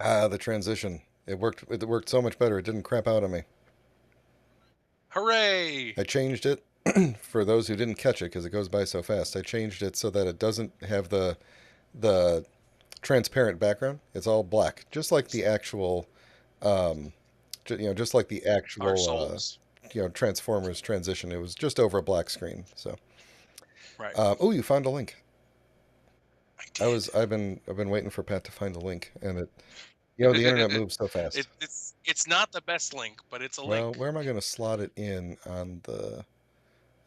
Ah, the transition. It worked. It worked so much better. It didn't crap out on me. Hooray! I changed it for those who didn't catch it because it goes by so fast. I changed it so that it doesn't have the transparent background. It's all black, just like the actual, um, just like the Our actual, souls. Transformers transition. It was just over a black screen. So, Right. oh, you found a link. I did. I've been waiting for Pat to find a link, and the internet moves so fast. It's not the best link, but it's a Well, link. where am I going to slot it in on the?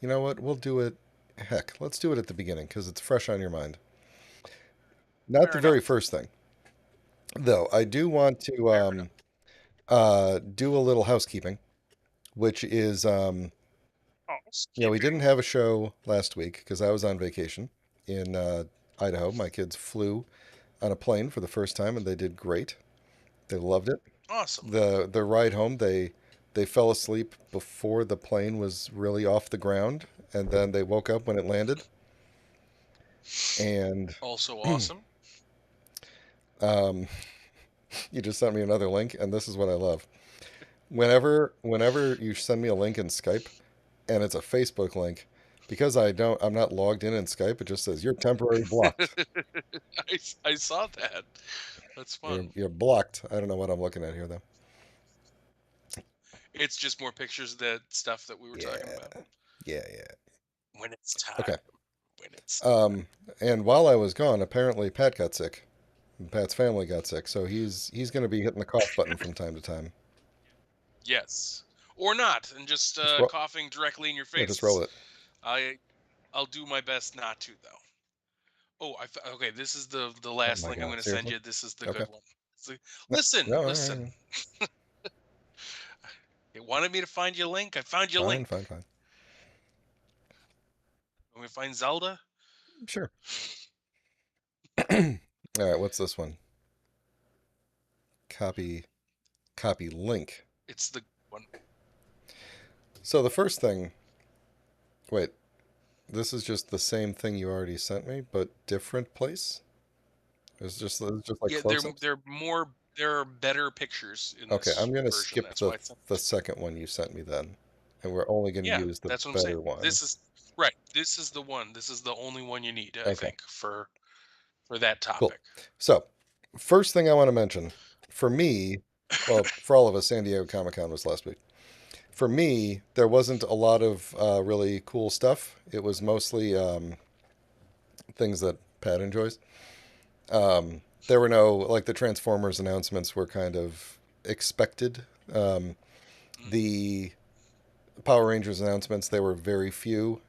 You know what? We'll do it. Heck, let's do it at the beginning because it's fresh on your mind. Not Fair the very enough. first thing, though. I do want to Fair enough. do a little housekeeping, which is we didn't Housekeeping. have a show last week because I was on vacation in Idaho. My kids flew on a plane for the first time, and they did great. They loved it. Awesome. The ride home, they fell asleep before the plane was really off the ground, and then they woke up when it landed. And Also awesome. um, you just sent me another link, and this is what I love. Whenever you send me a link in Skype, and it's a Facebook link, because I'm not logged in Skype. It just says you're temporarily blocked. I saw that. That's fun. You're blocked. I don't know what I'm looking at here though. It's just more pictures of that stuff that we were talking Yeah, about. yeah. When it's Okay. time. When it's time. Um, and while I was gone, apparently Pat got sick. Pat's family got sick, so he's going to be hitting the cough button from time to time. Yes. Or not, and just Just roll, coughing directly in your yeah, just roll face. it. I I'll do my best not to though. Oh, okay. This is the Oh last my link I'm God, going to send seriously? you. This is the Okay. good one. See, No, listen, no, all right, all listen. right. You wanted me to find you a link. I found you a Fine, link. fine, fine. Want me to find Zelda? Sure. All right, what's this one? Copy, copy link. It's the one. So the first thing, wait, this is just the same thing you already sent me, but different place. It's just like Yeah, close-ups. there are better pictures in Okay, this I'm gonna version. skip That's why I sent the it to you. second one you sent me then, and we're only gonna Yeah, use the that's what I'm saying. better one. This is right. This is the one. This is the only one you need, I Okay, think, for that cool. topic. So, first thing I want to mention, for me, well, for all of us, San Diego Comic Con was last week. For me, there wasn't a lot of really cool stuff. It was mostly things that Pat enjoys. There were no, like, the Transformers announcements were kind of expected. Um, Mm, the Power Rangers announcements, there were very few.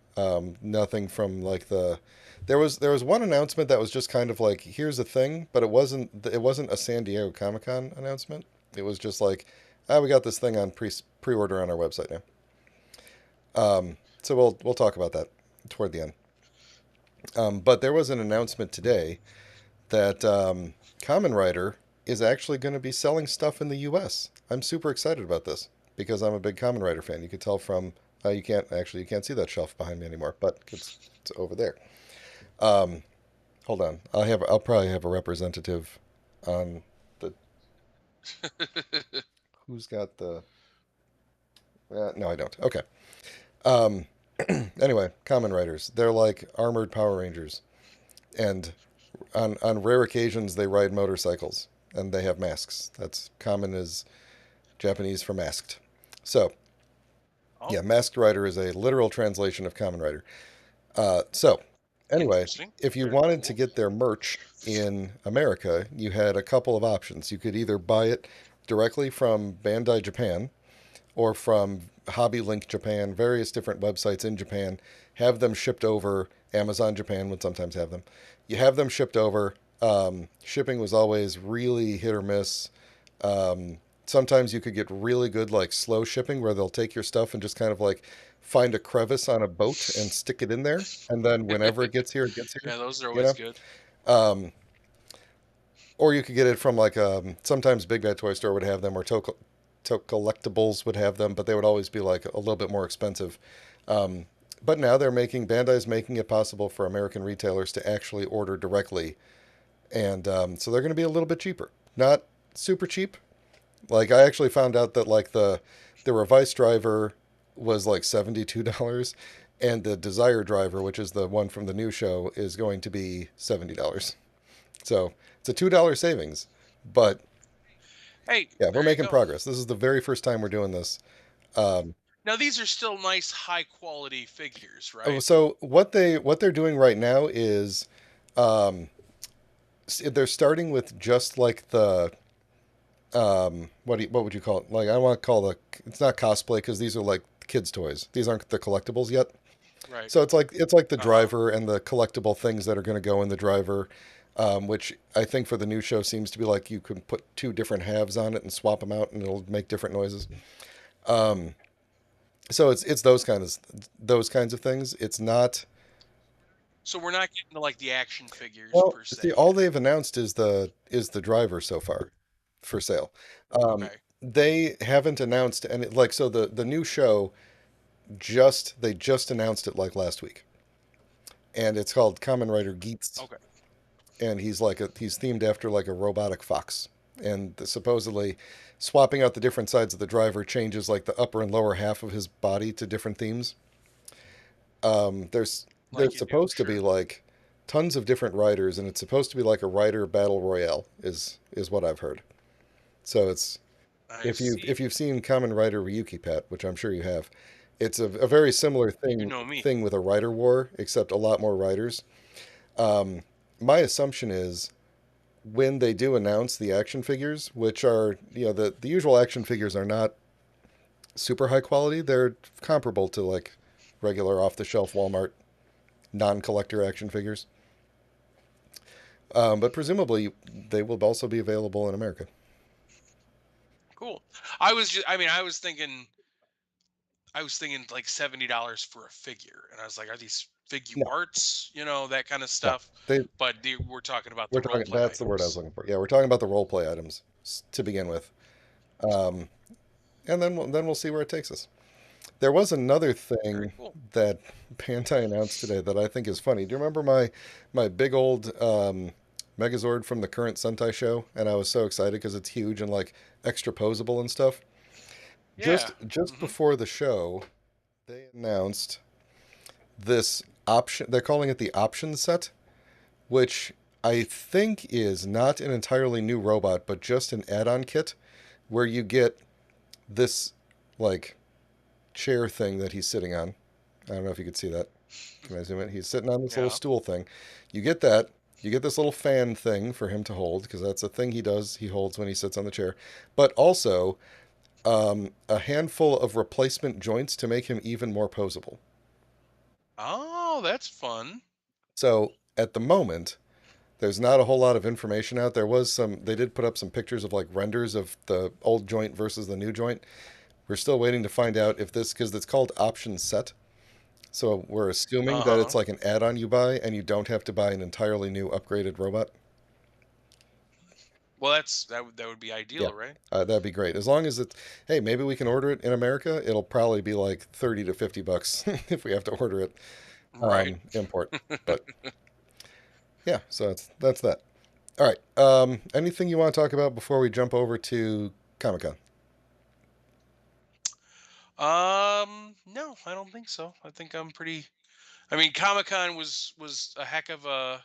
Nothing from like there was one announcement that was just kind of like here's a thing, but it wasn't a San Diego Comic Con announcement. It was just like we got this thing on pre-order on our website now. So we'll talk about that toward the end. But there was an announcement today that Kamen Rider is actually going to be selling stuff in the U.S. I'm super excited about this because I'm a big Kamen Rider fan. You could tell from you can't see that shelf behind me anymore, but it's over there. Um, Hold on, I'll probably have a representative on the who's got the no I don't. Okay. Um, anyway, Kamen Riders, they're like armored Power Rangers, and on rare occasions they ride motorcycles and they have masks. That's common as Japanese for masked. So, oh, yeah, Masked Rider is a literal translation of Kamen Rider. So, anyway, interesting. if you Very wanted to cool. get their merch in America, you had a couple of options. You could either buy it directly from Bandai Japan or from Hobby Link Japan, various different websites in Japan, have them shipped over. Amazon Japan would sometimes have them. You have them shipped over. Shipping was always really hit or miss. Sometimes you could get really good like slow shipping where they'll take your stuff and just kind of like find a crevice on a boat and stick it in there, and then whenever it gets here, Yeah, those are you always know. good. Um, or you could get it from like sometimes Big Bad Toy Store would have them, or Collectibles would have them, but they would always be like a little bit more expensive. Um, but now Bandai's making it possible for American retailers to actually order directly, and so they're going to be a little bit cheaper. Not super cheap. Like I actually found out that like the Revice driver was like $72, and the Desire driver, which is the one from the new show, is going to be $70. So it's a $2 savings. But Hey, yeah, we're there you making go. progress. This is the very first time we're doing this. Um, Now these are still nice, high quality figures, oh, right? so what they're doing right now is um, they're starting with just like the what would you call it? Like I want to call it's not cosplay because these are like kids' toys. These aren't the collectibles yet. Right. So it's like the Uh huh. driver and the collectible things that are going to go in the driver, which I think for the new show seems to be like you can put two different halves on it and swap them out and it'll make different noises. Um, so it's those kinds of things. It's not. So we're not getting to like the action figures Well, per see, se all yet. they've announced is the driver so far for sale. Um, Okay. they haven't announced any like so the new show they just announced it like last week, and it's called Kamen Rider Geets, Okay. and he's themed after like a robotic fox, and supposedly swapping out the different sides of the driver changes like the upper and lower half of his body to different themes. There's Like you do, supposed to be sure. like tons of different riders, and it's supposed to be like a rider battle royale is what I've heard. So it's I if you've see. seen Kamen Rider Ryuki Pet, which I'm sure you have, it's a very similar You thing know me. thing with a rider war, except a lot more riders. Um, my assumption is when they do announce the action figures, which are the usual action figures are not super high quality. They're comparable to like regular off the shelf Walmart non collector action figures. But presumably they will also be available in America. Cool. I was thinking like $70 for a figure, and I was like, are these figure No, arts? That kind of no. stuff. They But we're talking about we're the role talking. play That's the word I was items. looking for. Yeah, we're talking about the role play items to begin with, um, and then we'll see where it takes us. There was another Very thing cool. that Bandai announced today that I think is funny. Do you remember my big old Megazord from the current Sentai show? And I was so excited because it's huge and like extra posable and stuff. Yeah. Just Mm-hmm. before the show, they announced this option. They're calling it the option set, which I think is not an entirely new robot, but just an add-on kit where you get this like chair thing that he's sitting on. I don't know if you could see that. Can I zoom in? He's sitting on this little Yeah. stool thing. You get that. You get this little fan thing for him to hold because that's a thing he does. He holds when he sits on the chair, but also a handful of replacement joints to make him even more posable. Oh, that's fun. So at the moment, there's not a whole lot of information out. They did put up some pictures of like renders of the old joint versus the new joint. We're still waiting to find out if because it's called option set. So we're assuming Uh that it's huh. like an add-on you buy, and you don't have to buy an entirely new upgraded robot. Well, that would be Yeah, ideal, right? that'd be great. As long as it's, hey, maybe we can order it in America. It'll probably be like 30 to 50 bucks if we have to order it Right. import. But yeah, so that's that. All right. Anything you want to talk about before we jump over to Comic Con? No, I don't think so. I think I'm pretty. I mean, Comic Con was a heck of a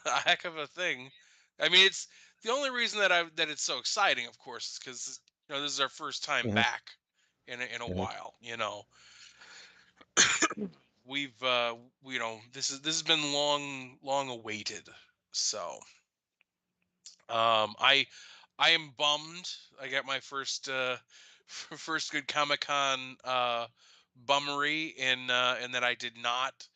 a heck of a thing. I mean, it's the only reason that it's so exciting, of course, is because this is our first time Hmm. back in a Hmm. while. We've this has been long awaited. So I am bummed. I got my first first good Comic Con bummery in that I did not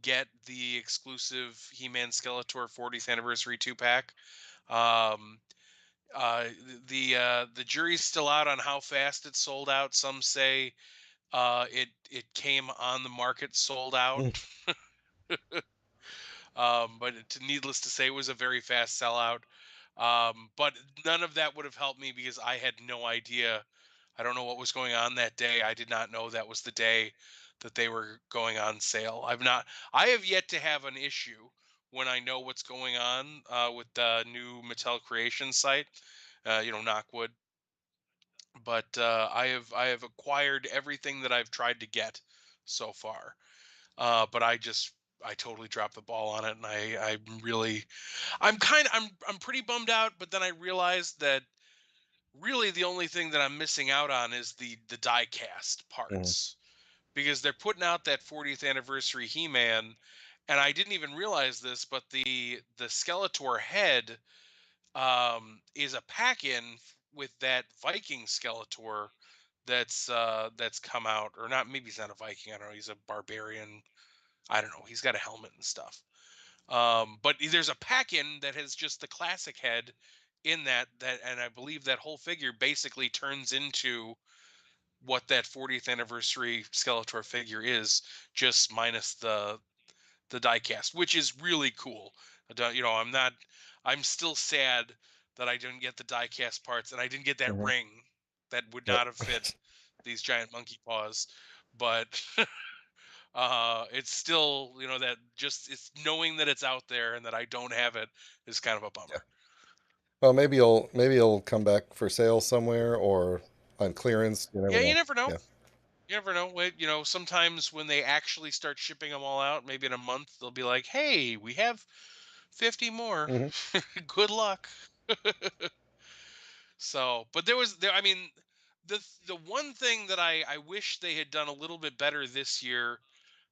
get the exclusive He-Man Skeletor 40th anniversary 2 pack. Um, the jury's still out on how fast it sold out. Some say it came on the market sold out. But needless to say, it was a very fast sellout. But none of that would have helped me because I had no idea. I don't know what was going on that day. I did not know that was the day that they were going on sale. I have yet to have an issue when I know what's going on with the new Mattel Creation site. Knockwood. But I have acquired everything that I've tried to get so far. But I totally dropped the ball on it, and I'm pretty bummed out. But then I realized that really the only thing that I'm missing out on is the die cast Mhm. parts, because they're putting out that 40th anniversary He-Man, and I didn't even realize this, but the Skeletor head is a pack-in with that Viking Skeletor that's come out, or not. Maybe he's not a Viking. I don't know. He's a barbarian. I don't know. He's got a helmet and stuff. But there's a pack-in that has just the classic head in and I believe that whole figure basically turns into what that 40th anniversary Skeletor figure is, just minus the diecast, which is really cool. I don't, you know, I'm not. I'm still sad that I didn't get the diecast parts, and I didn't get that Mhm. ring that would Yep. not have fit these giant monkey paws. But it's still, that just it's knowing that it's out there and that I don't have it is kind of a Yeah. bummer. Well, maybe you'll come back for sale somewhere or on clearance. You never Yeah, you know. never know. Yeah. You never know. Sometimes when they actually start shipping them all out, maybe in a month, they'll be like, "Hey, we have 50 more. Hmm. Good luck." So, but there. I mean, the one thing that I wish they had done a little bit better this year,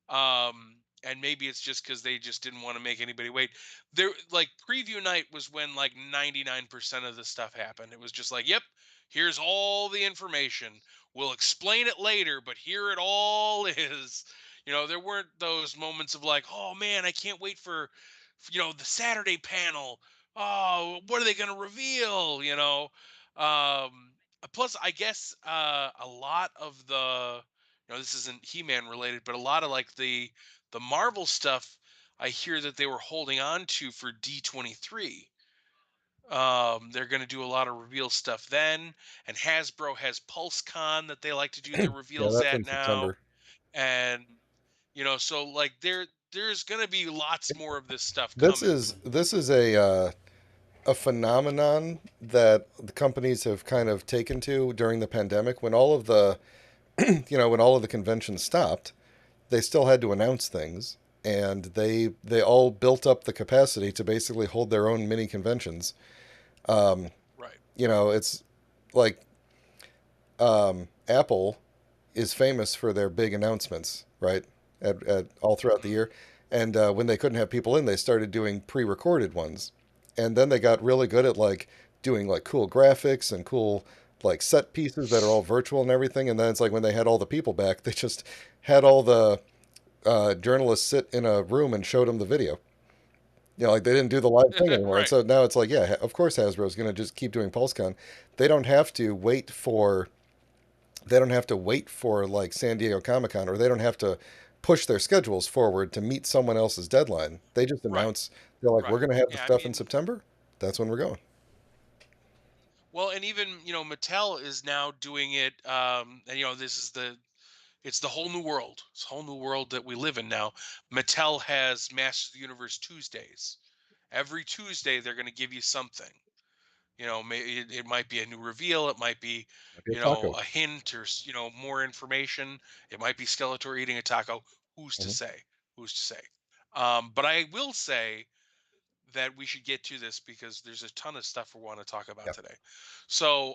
and maybe it's just because they just didn't want to make anybody wait. There, like, preview night was when like 99% of the stuff happened. It was just like, "Yep, here's all the information. We'll explain it later, but here it all is." There weren't those moments of like, "Oh man, I can't wait for the Saturday panel. Oh, what are they going to reveal?" Plus, I guess a lot of this isn't He-Man related, but a lot of like the Marvel stuff, I hear that they were holding on to for D23. They're going to do a lot of reveal stuff then, and Hasbro has PulseCon that they like to do their Yeah, reveals that's at in now, September. and so like there's going to be lots more of this stuff This coming. is this is a phenomenon that the companies have kind of taken to during the pandemic when all of the when all of the conventions stopped. They still had to announce things, and they all built up the capacity to basically hold their own mini conventions. Um, Right. it's like Apple is famous for their big announcements, right? At all throughout the Hmm. year, and when they couldn't have people in, they started doing pre-recorded ones, and then they got really good at like doing like cool graphics and cool like set pieces that are all virtual and everything. And then it's like when they had all the people back, they just had all the journalists sit in a room and showed them the video. Like they didn't do the live thing anymore. And Right. so now it's like, yeah, of course Hasbro's going to just keep doing PulseCon. They don't have to wait for they don't have to wait for like San Diego Comic Con, or they don't have to push their schedules forward to meet someone else's deadline. They just Right. announce they're like, we're Right. going to have the Yeah. I stuff in mean, September. That's when we're going. well, and even Mattel is now doing it. And this is it's the whole new world. It's a whole new world that we live in now. Mattel has Masters of the Universe Tuesdays. Every Tuesday, they're going to give you something. It might be a new reveal. It might be, Maybe a taco. a hint or more information. It might be Skeletor eating a taco. Who's to Mhm. say? Who's to say? But I will say that we should get to this because there's a ton of stuff we want to talk about Yeah, today. So,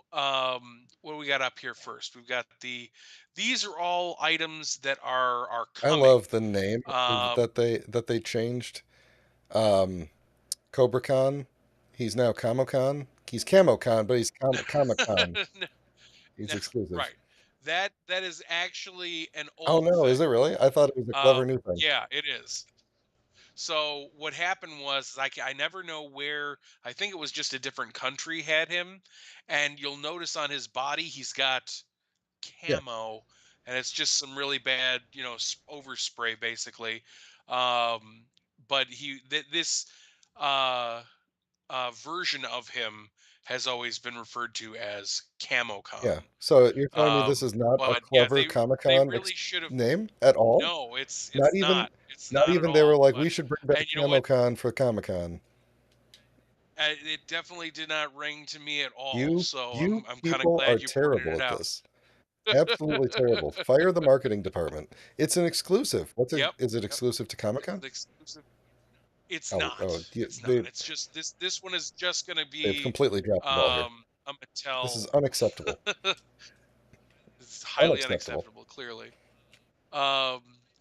what do we got up here first? We've got these are all items that are I coming. love the name Um, that they changed. Um, Cobra Khan. He's now Camo Khan. He's Camo Khan, but he's Comic Con. He's no, exclusive. right. That is actually an Oh old no, is thing. it really? I thought it was a clever new thing. Yeah, it is. So what happened was I never know where. I think it was just a different country had him, and you'll notice on his body he's got Yeah, camo, and it's just some really bad, overspray basically. Um, but this uh, version of him has always been referred to as yeah. CamoCon. So you're telling me this is not a But yeah, clever they Comic they Con really should have. name at all? No, it's Not it's even not. Not not at even they were all. like, But we should bring back and you know what? CamoCon for Comic Con. It definitely did not ring to me at all. You So you I'm kind of people are glad you pointed terrible it at out. this. Absolutely terrible. Fire the marketing department. It's an exclusive. Yep. Is it Yep. exclusive to Comic It's Con? an exclusive. It's Oh, not. oh, It's they not. It's just this one is just going to they've be completely dropped the ball here. a This is Mattel. unacceptable. It's highly Unacceptable. unacceptable, clearly.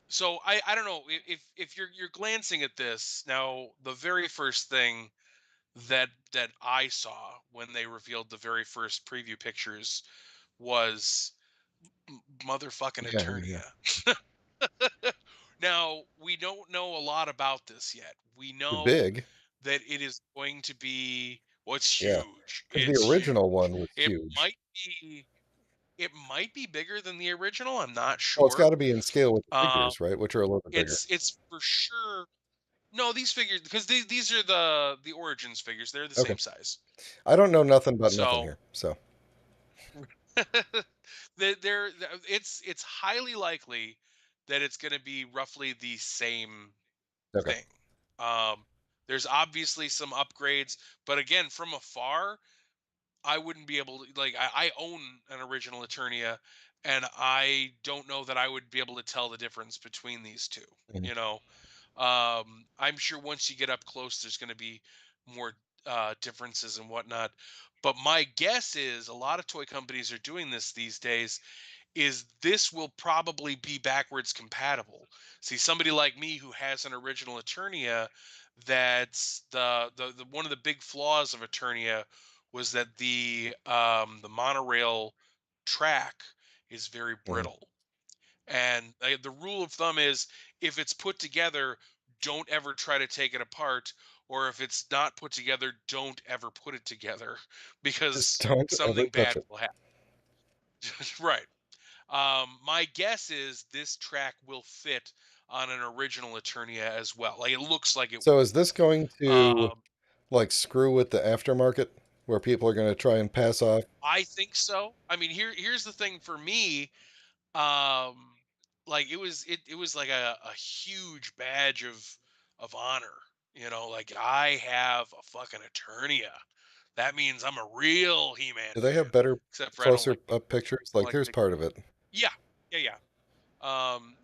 So I don't know if you're glancing at this now. The very first thing that I saw when they revealed the very first preview pictures was motherfucking Yeah, yeah. Eternia. Now, we don't know a lot about this yet. We They're know big. that it is going to be what's Yeah. huge. Because the It's original one huge. was It huge. might be it might be bigger than the original. I'm not Well, it's got sure. to be in scale with the Um figures, right? Which are a little bit bigger. it's for sure. No, these figures because these are the Origins figures. They're the Okay. same size. I don't know nothing about nothing So here. So, it's highly likely that it's going to be roughly the same okay. thing. Um, there's obviously some upgrades, but again, from afar, I wouldn't be able to I own an original Eternia, and I don't know that I would be able to tell the difference between these two. Mhm. You know, I'm sure once you get up close, there's going to be more differences and whatnot. But my guess is a lot of toy companies are doing this these days is this will probably be backwards compatible. See, somebody like me who has an original Eternia, that's the one of the big flaws of Eternia was that the monorail track is very Mhm. brittle. And the rule of thumb is if it's put together, don't ever try to take it apart. Or if it's not put together, don't ever put it together Just because don't ever something touch bad it. will happen. Right. My guess is this track will fit on an original Eternia as well. Like it looks like it So, would. is this going to Um, like screw with the aftermarket where people are going to try and pass off? I think so. I mean, here's the thing for me. Um, like it was like a huge badge of honor. You know, like I have a fucking Eternia. That means I'm a real He-Man Do they have fan. better, Except for I don't closer like up pictures? I Like, like here's the part of it. yeah yeah yeah.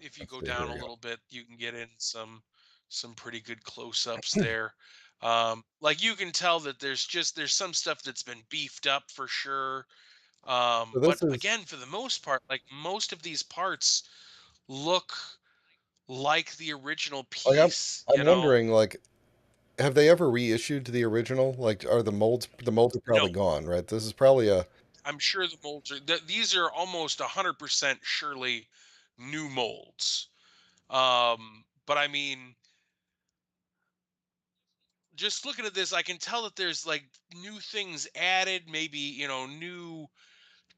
If you Let's go see. down Here a we go. little bit, you can get in some pretty good close-ups there. Like you can tell that there's some stuff that's been beefed up for sure. So But this is. again, for the most part, like most of these parts look like the original Like, piece, I'm you know. wondering, like, have they ever reissued the original? Like, are the molds are No, probably gone, right? This is probably a. I'm sure the molds are these are almost 100% surely new molds. But I mean, just looking at this, I can tell that there's like new things added, maybe, new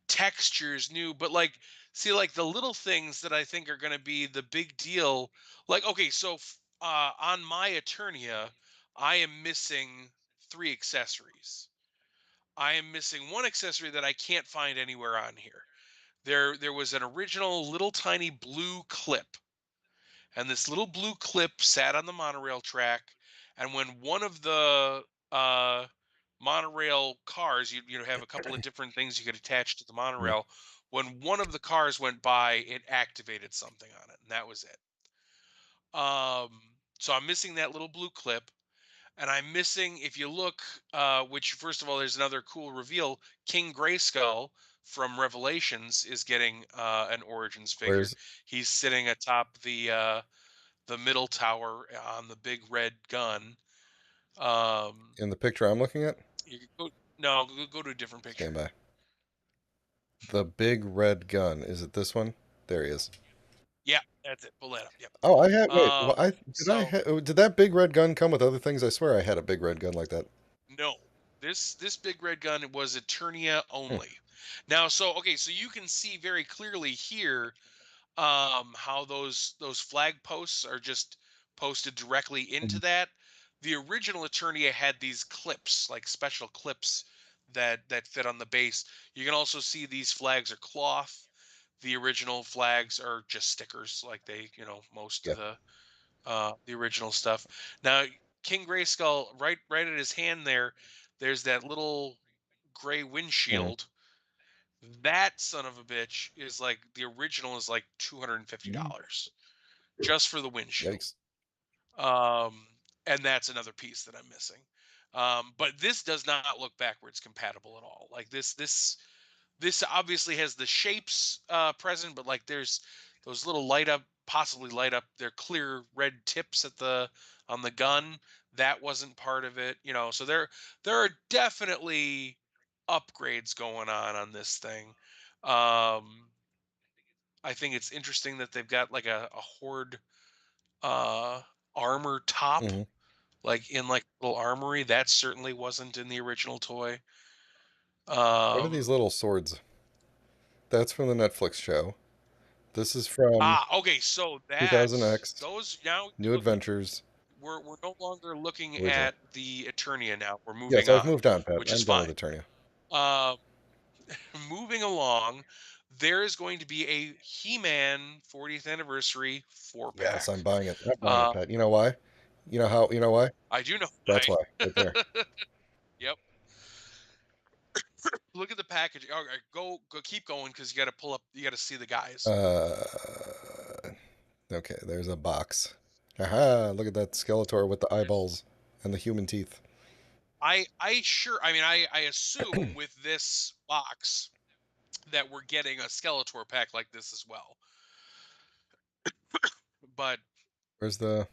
textures, new, but like, see, like the little things that I think are going to be the big deal. Like, okay, so on my Eternia, I am missing three accessories. I am missing one accessory that I can't find anywhere on here. There was an original little tiny blue clip, and this little blue clip sat on the monorail track. And when one of the uh, monorail cars, you have a couple of different things you could attach to the Hmm. monorail. When one of the cars went by, it activated something on it, and that was it. So I'm missing that little blue clip, and I'm missing. If you look, which first of all, there's another cool reveal. King Grayskull from Revelations is getting an Origins figure. Where's He's sitting atop the middle tower on the big red gun. Um, in the picture I'm looking at? you could go, no, go to a different Stand picture. by. The big red gun. Is it this one? There he is. Yeah, that's it. Pull that up. Yep. Oh, I had. Wait. Well, So did that big red gun come with other things? I swear I had a big red gun like that. no, this big red gun was Eternia Hmm. only. Now, so okay, so you can see very clearly here how those flag posts are just posted directly into Mhm. that. The original Eternia had these clips, like special clips that fit on the base. You can also see these flags are cloth. The original flags are just stickers, like they, most Yeah. of the the original stuff. Now, King Grayskull, right at his hand there, there's that little gray Hmm. windshield. That son of a bitch is like the original is like $250 just for the windshield. Yikes. Um, and that's another piece that I'm missing. But this does not look backwards compatible at all. Like this obviously has the shapes present, but like there's those little light up, possibly light up. They're clear red tips at the on the gun. That wasn't part of it, you know. So there are definitely upgrades going on this thing. Um, I think it's interesting that they've got like a horde uh, armor top, Hmm. like in like little armory. That certainly wasn't in the original toy. What are these Um, little swords? That's from the Netflix show. This is from Okay, so that's 2000X, those now New Adventures, we're no longer looking original. at the Eternia now. We're moving Yes, I've on, moved on, Pat. which is I'm done with fine. Eternia. Uh, moving along, there is going to be a He-Man 40th anniversary four Yes, pack. I'm buying it. I'm buying it, Uh, Pat. You know why? You know how? You know why? I do know That's why, right why. there. Yep. Look at the package. Okay, go, keep going because you got to pull up. You got to see the guys. Uh, okay, there's a box. Aha! Look at that Skeletor with the eyeballs and the human teeth. I mean, I assume with this box that we're getting a Skeletor pack like this as well. But Where's the?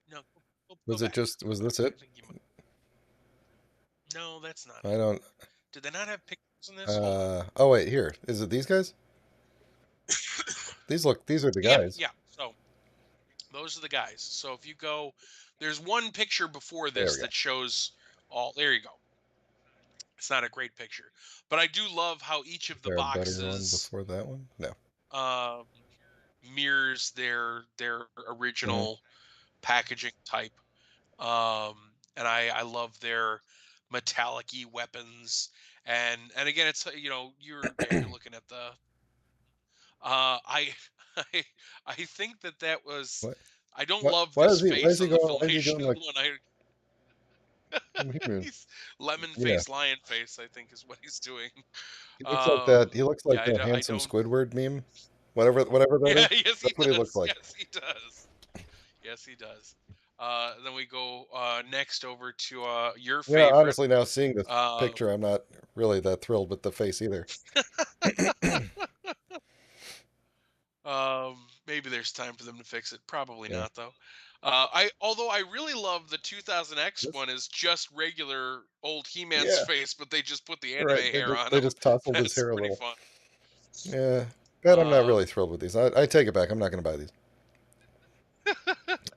no, go Was it back. just? Was Go this back. I it? think you. No, that's not I it. don't. Did they not have pictures in this? Hold on. Oh wait, here. Is it these guys? These look. These are the Yeah, guys. yeah. So those are the guys. So if you go, there's one picture before There this we go. that shows all. There you go. It's not a great picture, but I do love how each Is of the there a better one boxes before that one? No. um, mirrors their Hmm. original packaging type. And I love their metallic-y weapons. And again, it's you're looking at the I I I think that was What? I don't What? love Why this is he? Why is face he on the going? Why is he Filmation doing like? when I I'm human. he's lemon Yeah. face lion face I think is what he's doing. He looks like that. Um He looks yeah, like that I handsome don't. Squidward meme. Whatever that Yeah, is. yes he That's what he looks does. like. Yes he does. Yes he does. Then we go next over to your You know, favorite. honestly, now seeing this Um picture, I'm not really that thrilled with the face either. Maybe there's time for them to fix it. Probably Yeah. not though. I although I really love the 2000X This. one is just regular old He-Man's Yeah. face, but they just put the You're anime right. hair on They him. just tousled his That's hair a pretty little. fun. Yeah. But I'm not really Um, thrilled with these. I take it back. I'm not going to buy these.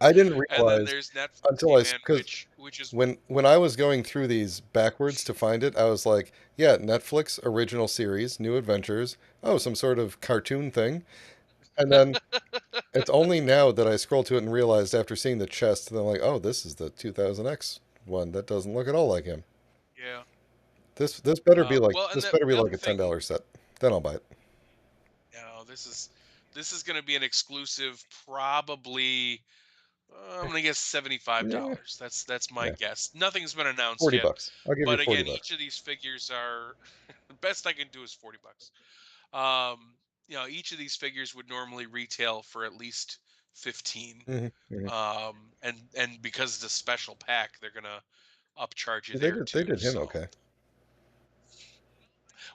I didn't and then realize there's Netflix until He-Man, because which is when I was going through these backwards to find it, I was like, yeah, Netflix original series, New Adventures. Oh, some sort of cartoon thing. And then it's only now that I scrolled to it and realized after seeing the chest, then I'm like, oh, this is the 2000X one. That doesn't look at all like him. yeah. This better be like Well, and this better be the like other a ten thing, dollar set. Then I'll buy it. this is going to be an exclusive, probably. I'm gonna guess seventy-five Yeah, dollars. That's my yeah, guess. Nothing's been announced yet, $40. I'll give you but 40 again, each bucks. of these figures are the best I can do is $40. Um, each of these figures would normally retail for at least 15. Hmm. Hmm. And because it's a special pack, they're gonna upcharge you They there did they too. did him So, okay.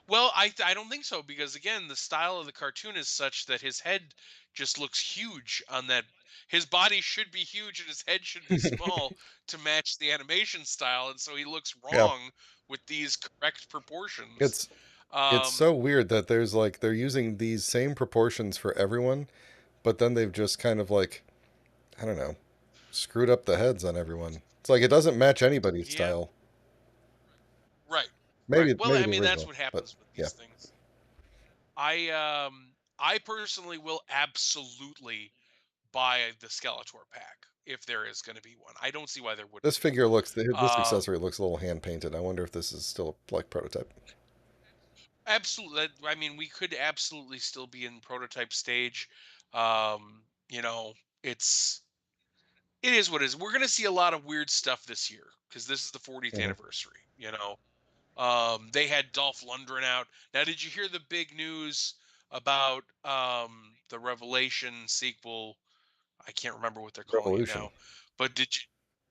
well, I don't think so because again, the style of the cartoon is such that his head just looks huge on that. His body should be huge and his head should be small to match the animation style, and so he looks Yeah, wrong with these correct proportions. it's it's Um, so weird that there's like they're using these same proportions for everyone, but then they've just kind of like I don't know screwed up the heads on everyone. It's like it doesn't match anybody's yeah, style. right, right. Maybe Well, maybe I the mean that's original, what but happens with yeah, these things. I personally will absolutely buy the Skeletor pack if there is going to be one. I don't see why there wouldn't this be. figure looks this Um, accessory looks a little hand painted. I wonder if this is still like prototype. Absolutely. I mean, we could absolutely still be in prototype stage. It's it is what it is. We're gonna see a lot of weird stuff this year because this is the 40th Hmm. anniversary. They had Dolph Lundgren out. Now, did you hear the big news about the Revelation sequel? I can't remember what they're calling it Revolution. now, but did you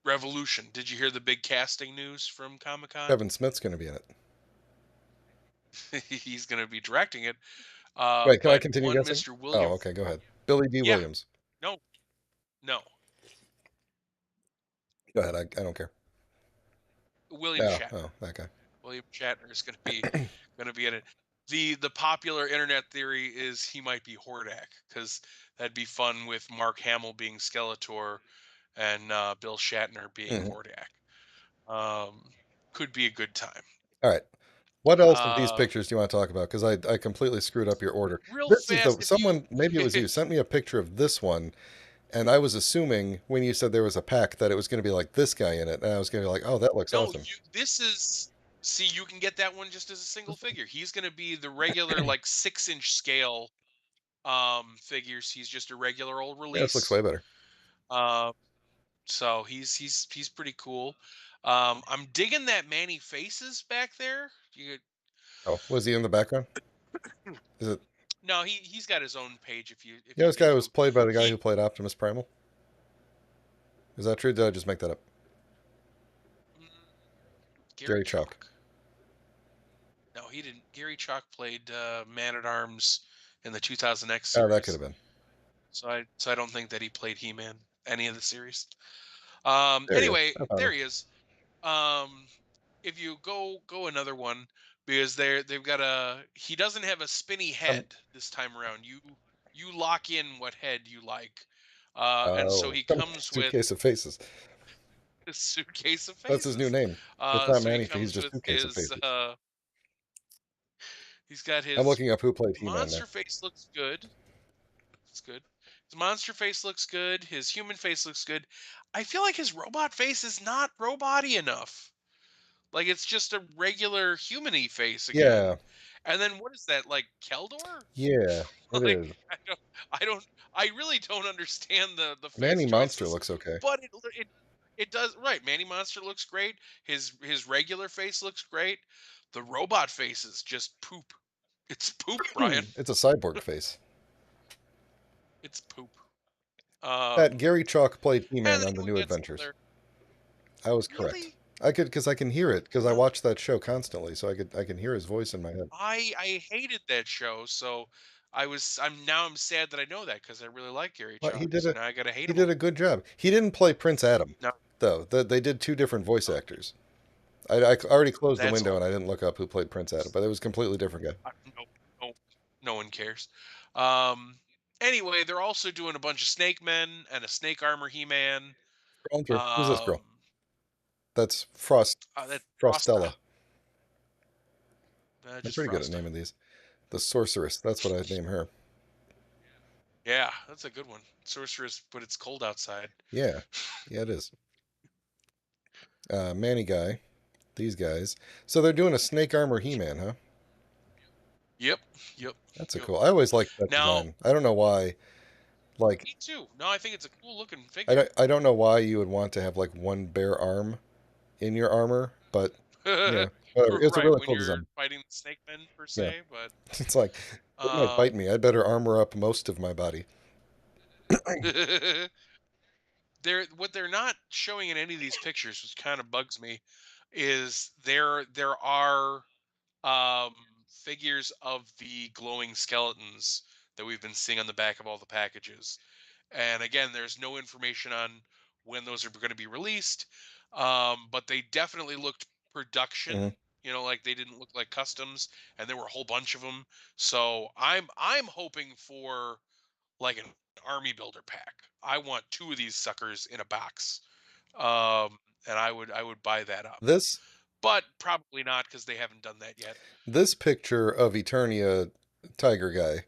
Revolution? Did you hear the big casting news from Comic Con? Kevin Smith's going to be in it. He's going to be directing it. Wait, can I But continue one guessing? Mr. Oh, William, okay, go ahead. Billy D. yeah, Williams. no, no, Go ahead. I don't care. William Oh, Shatner. oh, that guy. William Shatner is going to be in it. The popular internet theory is he might be Hordak because that'd be fun with Mark Hamill being Skeletor and Bill Shatner being Hmm. Hordak. Um, could be a good time. All right. What else of these Uh, pictures do you want to talk about? Because I completely screwed up your order. real This is the fast, if someone, maybe it was you you, sent me a picture of this one, and I was assuming when you said there was a pack that it was going to be like this guy in it, and I was going to be like, oh, that looks no, awesome. this is see, you can get that one just as a single figure. He's going to be the regular like 6-inch scale figures. He's just a regular old Yeah, this looks release. way better. Um, So he's pretty cool. I'm digging that Manny Faces back there. Oh, was he in the background? Is it? No, he's got his own page. If Yeah, you this guy view was him, played by the guy he who played Optimus Primal. Is that true? Did I just make that up? Gary Gary Chalk. Chalk. No, he didn't. Gary Chalk played Man at Arms in the 2000 X Oh, that could series. have been. So I don't think that he played He-Man any of the series. There he is. Anyway, I found there him. he is. Um, if you go another one because they've got a he doesn't have a spinny Um, head this time around. You lock in what head you like, and so oh, he some comes with suitcase of faces. a suitcase of That's his new faces. name. It's not So he Manny. He's comes just with suitcase of his faces. he's got I'm his looking up who played He-Man now. monster face looks good. It's good. His monster face looks good. His human face looks good. I feel like his robot face is not robot-y enough. Like it's just a regular human-y face again. Yeah, And then what is that, like Keldor? yeah, it Like is. I don't, I don't, I really don't understand the face Manny Monster choices, looks okay. but it does right. Manny Monster looks great. His regular face looks great. The robot face is just poop. It's poop, Brian. It's a cyborg face. It's poop. That Um, Gary Chalk played and He-Man then on the we New get some Adventures. other I was correct. really. I could because I can hear it because I Uh, watch that show constantly, so I can hear his voice in my head. I hated that show, so I'm sad that I know that because I really like Gary But Chalk. So now I gotta hate he him a did a little. good job. He didn't play Prince Adam No, though. They did two different voice actors. I already closed the that's window all. and I didn't look up who played Prince Adam, but it was a completely different guy. No, no, no one cares. Um, anyway, they're also doing a bunch of Snake Men and a Snake Armor He-Man. Scroll through. Who's this girl? Um, That's that Frosta. Frostella. I'm Just pretty good at Frosta. naming these. The sorceress. That's what I'd name her. Yeah, that's a good one. Sorceress, but it's cold outside. Yeah, yeah, it is. Manny guy. These guys. So they're doing a snake armor He-Man, huh? Yep, yep, That's a yep. cool. I always liked that Now, design. I don't know why. Like, me too. No, I think it's a cool looking figure. I don't know why you would want to have like one bare arm in your armor, but yeah, whatever. It's a Right, really when cool you're design. fighting the Snake Men per Yeah, se, but it's like it might um bite me. I'd better armor up most of my body. they're what they're not showing in any of these pictures, which kind of bugs me, is there are um figures of the glowing skeletons that we've been seeing on the back of all the packages. And again, there's no information on when those are going to be released. But they definitely looked Mhm. production, like they didn't look like customs, and there were a whole bunch of them. So I'm hoping for like an army builder pack. I want two of these suckers in a box. And I would buy that up. This But probably not because they haven't done that yet. this picture of Eternia Tiger guy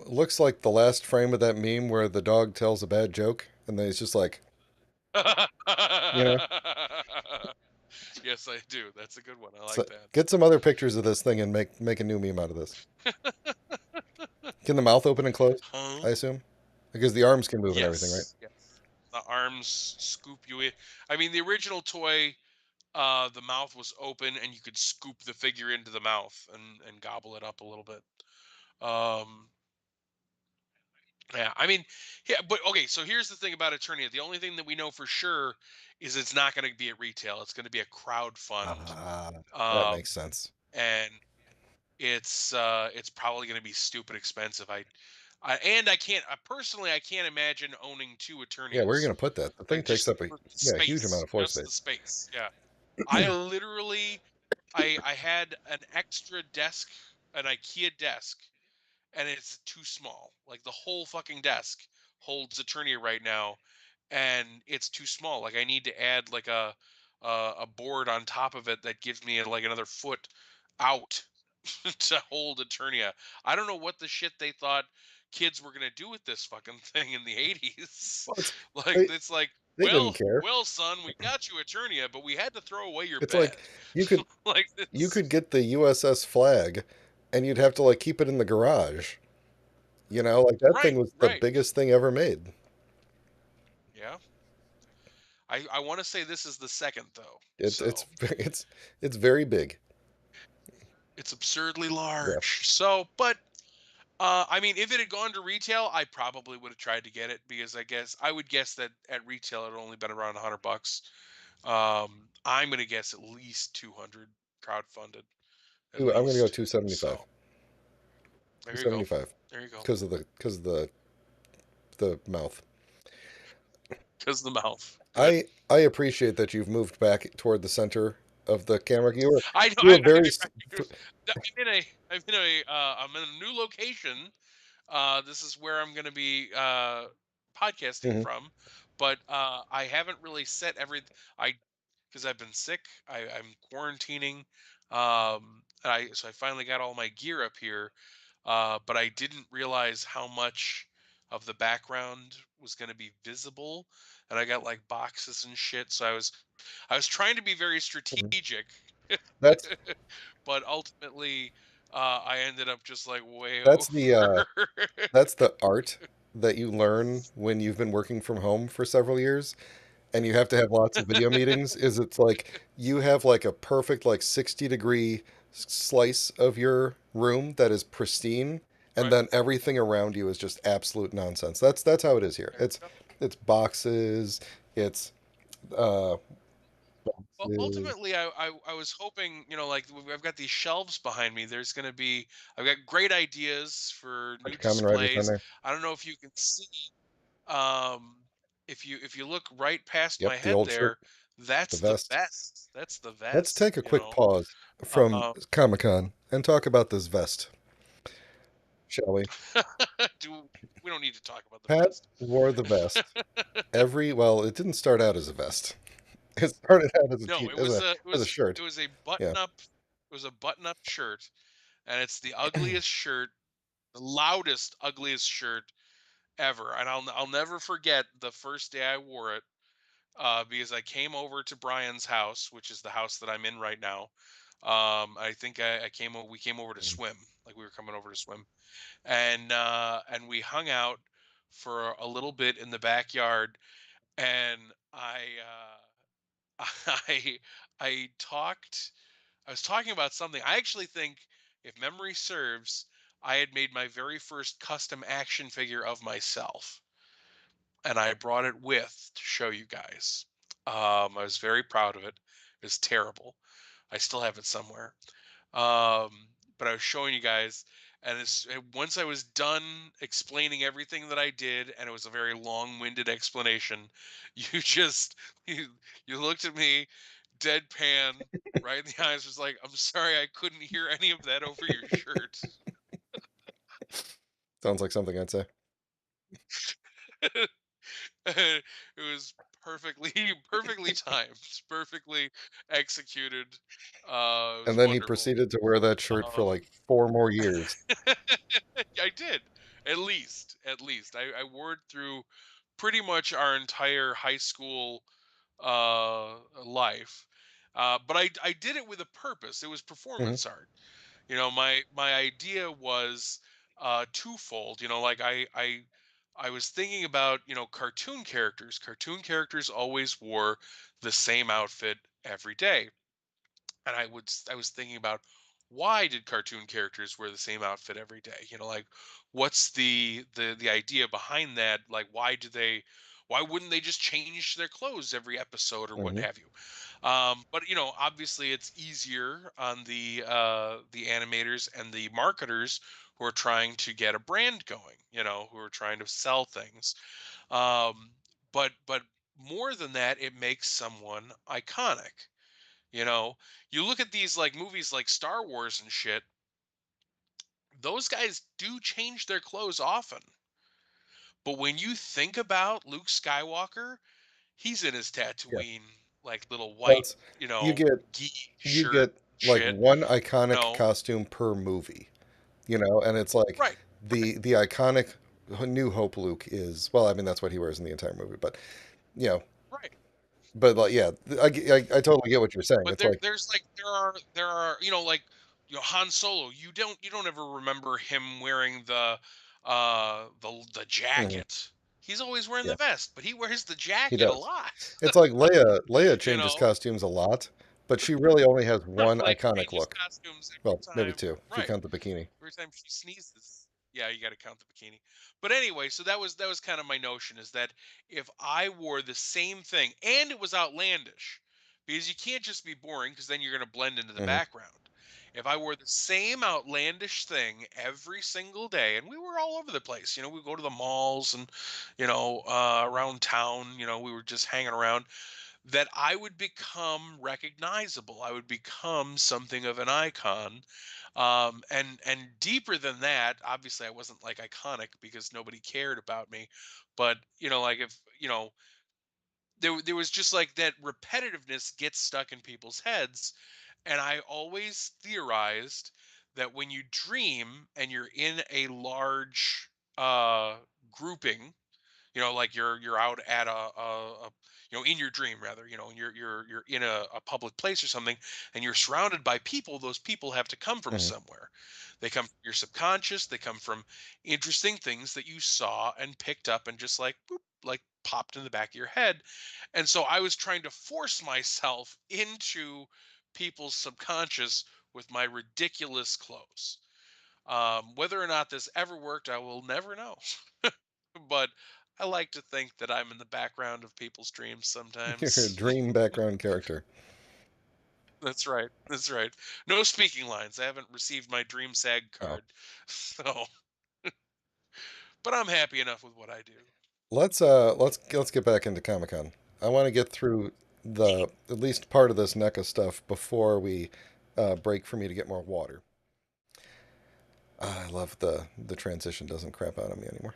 looks like the last frame of that meme where the dog tells a bad joke and then he's just like, you know. Yes, I do. That's a good one. I So like that. get some other pictures of this thing and make a new meme out of this. Can the mouth open and close? Huh? I assume because the arms can move and everything, right? Yes. Yes. the arms scoop you in. I mean, the original toy, the mouth was open and you could scoop the figure into the mouth and gobble it up a little bit. Um, yeah, I mean, yeah, but okay. So here's the thing about Eternia. The only thing that we know for sure is it's not going to be at retail. It's going to be a crowd fund, Ah, that um, makes sense. and it's probably going to be stupid expensive. And I can't personally I can't imagine owning two Yeah, where are you Eternias, going to put that? The thing like takes just up a for yeah, huge amount space, of floor just the space. space. Yeah, I literally I had an extra desk, an IKEA desk, and it's too small. Like the whole fucking desk holds Eternia right now, and it's too small. Like I need to add like a board on top of it that gives me like another foot out to hold Eternia. I don't know what the shit they thought kids were gonna do with this fucking thing in the 80s. Well, Like they it's like, they didn't care. well, son, we got you Eternia, but we had to throw away your It's bed. like you could Like you it's could get the USS Flag, and you'd have to like keep it in the garage. Like that right, thing was the right. biggest thing ever made. Yeah. I want to say this is the second though. It's So it's it's very big. it's absurdly Yeah. large. So, but I mean, if it had gone to retail, I probably would have tried to get it because I would guess that at retail it would only been around $100. I'm gonna guess at least 200 crowdfunded at I'm gonna go least. 275. So Two there you go. seventy five There you go. because of the mouth. Because the mouth. Good. I appreciate that you've moved back toward the center of the camera. I know. You were very I'm in a new location. This is where I'm going to be podcasting Mhm. from, but I haven't really set everything. I because I've been sick. I'm quarantining. So I finally got all my gear up here, but I didn't realize how much of the background was going to be visible, and I got like boxes and shit. So I was trying to be very Mhm. strategic, That's but ultimately I ended up just like way that's over. the that's the art that you learn when you've been working from home for several years and you have to have lots of video meetings. Is it's like you have like a perfect like 60-degree slice of your room that is pristine, and Right. then everything around you is just absolute nonsense. That's how it is here. There It's we go. it's boxes, it's uh Well, boxes, ultimately, I was hoping, like I've got these shelves behind me. I've got great ideas for new bunch of Kamen Riders on displays. there. I don't know if you can see, um, if you look right past my Yep, the head old shirt, there, the that's the vest. vest. That's the Let's vest. take a quick pause from Uh, Comic-Con and talk about this vest, shall we? we don't need to talk about the Pat vest. wore the vest. Well, it didn't start out as a vest. It started out as a No, t it as was a a it as a was shirt. it was a Yeah. button up. It was a button up shirt, and it's the ugliest shirt, the loudest, ugliest shirt ever. And I'll never forget the first day I wore it, because I came over to Brian's house, which is the house that I'm in right now. I think we came over to Mhm. swim, like we were coming over to swim, and we hung out for a little bit in the backyard, and I I talked I was talking about something. I actually think, if memory serves, I had made my very first custom action figure of myself, and I brought it with to show you guys. I was very proud of it. It was terrible. I still have it somewhere. But I was showing you guys, and once I was done explaining everything that I did, and it was a very long-winded explanation, you just you looked at me, deadpan, right in the eyes, was like, "I'm sorry, I couldn't hear any of that over your shirt." Sounds like something I'd say. It was perfectly perfectly timed, perfectly executed. It And was then he wonderful. proceeded to wear that shirt for Um, like 4 more years. I did. At least. I wore it through pretty much our entire high school life. But I did it with a purpose. It was Mhm. performance art. My idea was twofold. Like I was thinking about, cartoon characters. Cartoon characters always wore the same outfit every day. And I was thinking about, why did cartoon characters wear the same outfit every day? Like, what's the idea behind that? Like, why wouldn't they just change their clothes every episode or what Hmm. have you? But obviously it's easier on the animators and the marketers who are trying to get a brand going, who are trying to sell things. Um, but more than that, it makes someone iconic. You know, you look at these like movies like Star Wars and shit, those guys do change their clothes often. But when you think about Luke Skywalker, he's in his Yeah. Tatooine like little Well, white, it's you get gi you shirt get like shit, one iconic no. costume per movie, and it's like Right. Right. the iconic New Hope Luke is, well, I mean that's what he wears in the entire movie, but you know, Right. but like yeah, I totally get what you're saying. But It's there like there's like there are like Han Solo, you don't ever remember him wearing the mhm, jacket. He's always wearing yeah, the vest, but he wears the he jacket a does. lot. It's like Leia you changes know costumes a lot, but she really only has Right, one like, iconic changes look. costumes every Well, maybe time. two if you Right, count the bikini. every time she sneezes. Yeah, you gotta count the bikini. But anyway, so that was kind of my notion, is that if I wore the same thing and it was outlandish, because you can't just be boring, because then you're gonna blend into the Hmm. background. If I wore the same outlandish thing every single day, and we were all over the place, we go to the malls and, around town, we were just hanging around, that I would become recognizable. I would become something of an icon. And deeper than that, obviously I wasn't like iconic because nobody cared about me. But like, if there was just like that repetitiveness gets stuck in people's heads. And I always theorized that when you dream and you're in a large grouping, like you're out at in your dream, rather, and you're in a public place or something, and you're surrounded by people. Those people have to come from Hmm. somewhere. They come from your subconscious. They come from interesting things that you saw and picked up and just like boop, like popped in the back of your head. And so I was trying to force myself into people's subconscious with my ridiculous clothes. Whether or not this ever worked, I will never know. But I like to think that I'm in the background of people's dreams You're a sometimes. dream background character. That's right. That's right. No speaking lines. I haven't received my dream SAG Oh. card. So, but I'm happy enough with what I do. Let's get back into Comic Con. I want to get through the at least part of this NECA stuff before we break for me to get more water. I love the transition doesn't crap out on me anymore.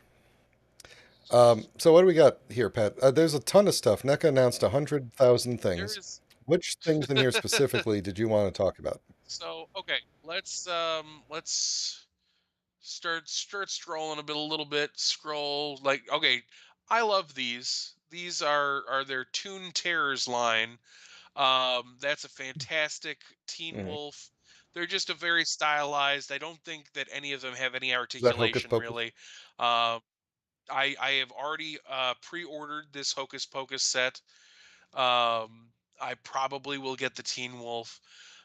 So what do we got here, Pat? There's a ton of stuff. NECA announced 100,000 There things. is Which things in here specifically did you want to talk about? so okay, let's start scrolling a little bit. Scroll, like, okay, I love these. These are their Toon Terrors line. That's a fantastic Teen Mhm. Wolf. They're just a very stylized. I don't think that any of them have any Is that Hocus articulation Pocus? really. Um, I have already pre-ordered this Hocus Pocus set. I probably will get the Teen Wolf.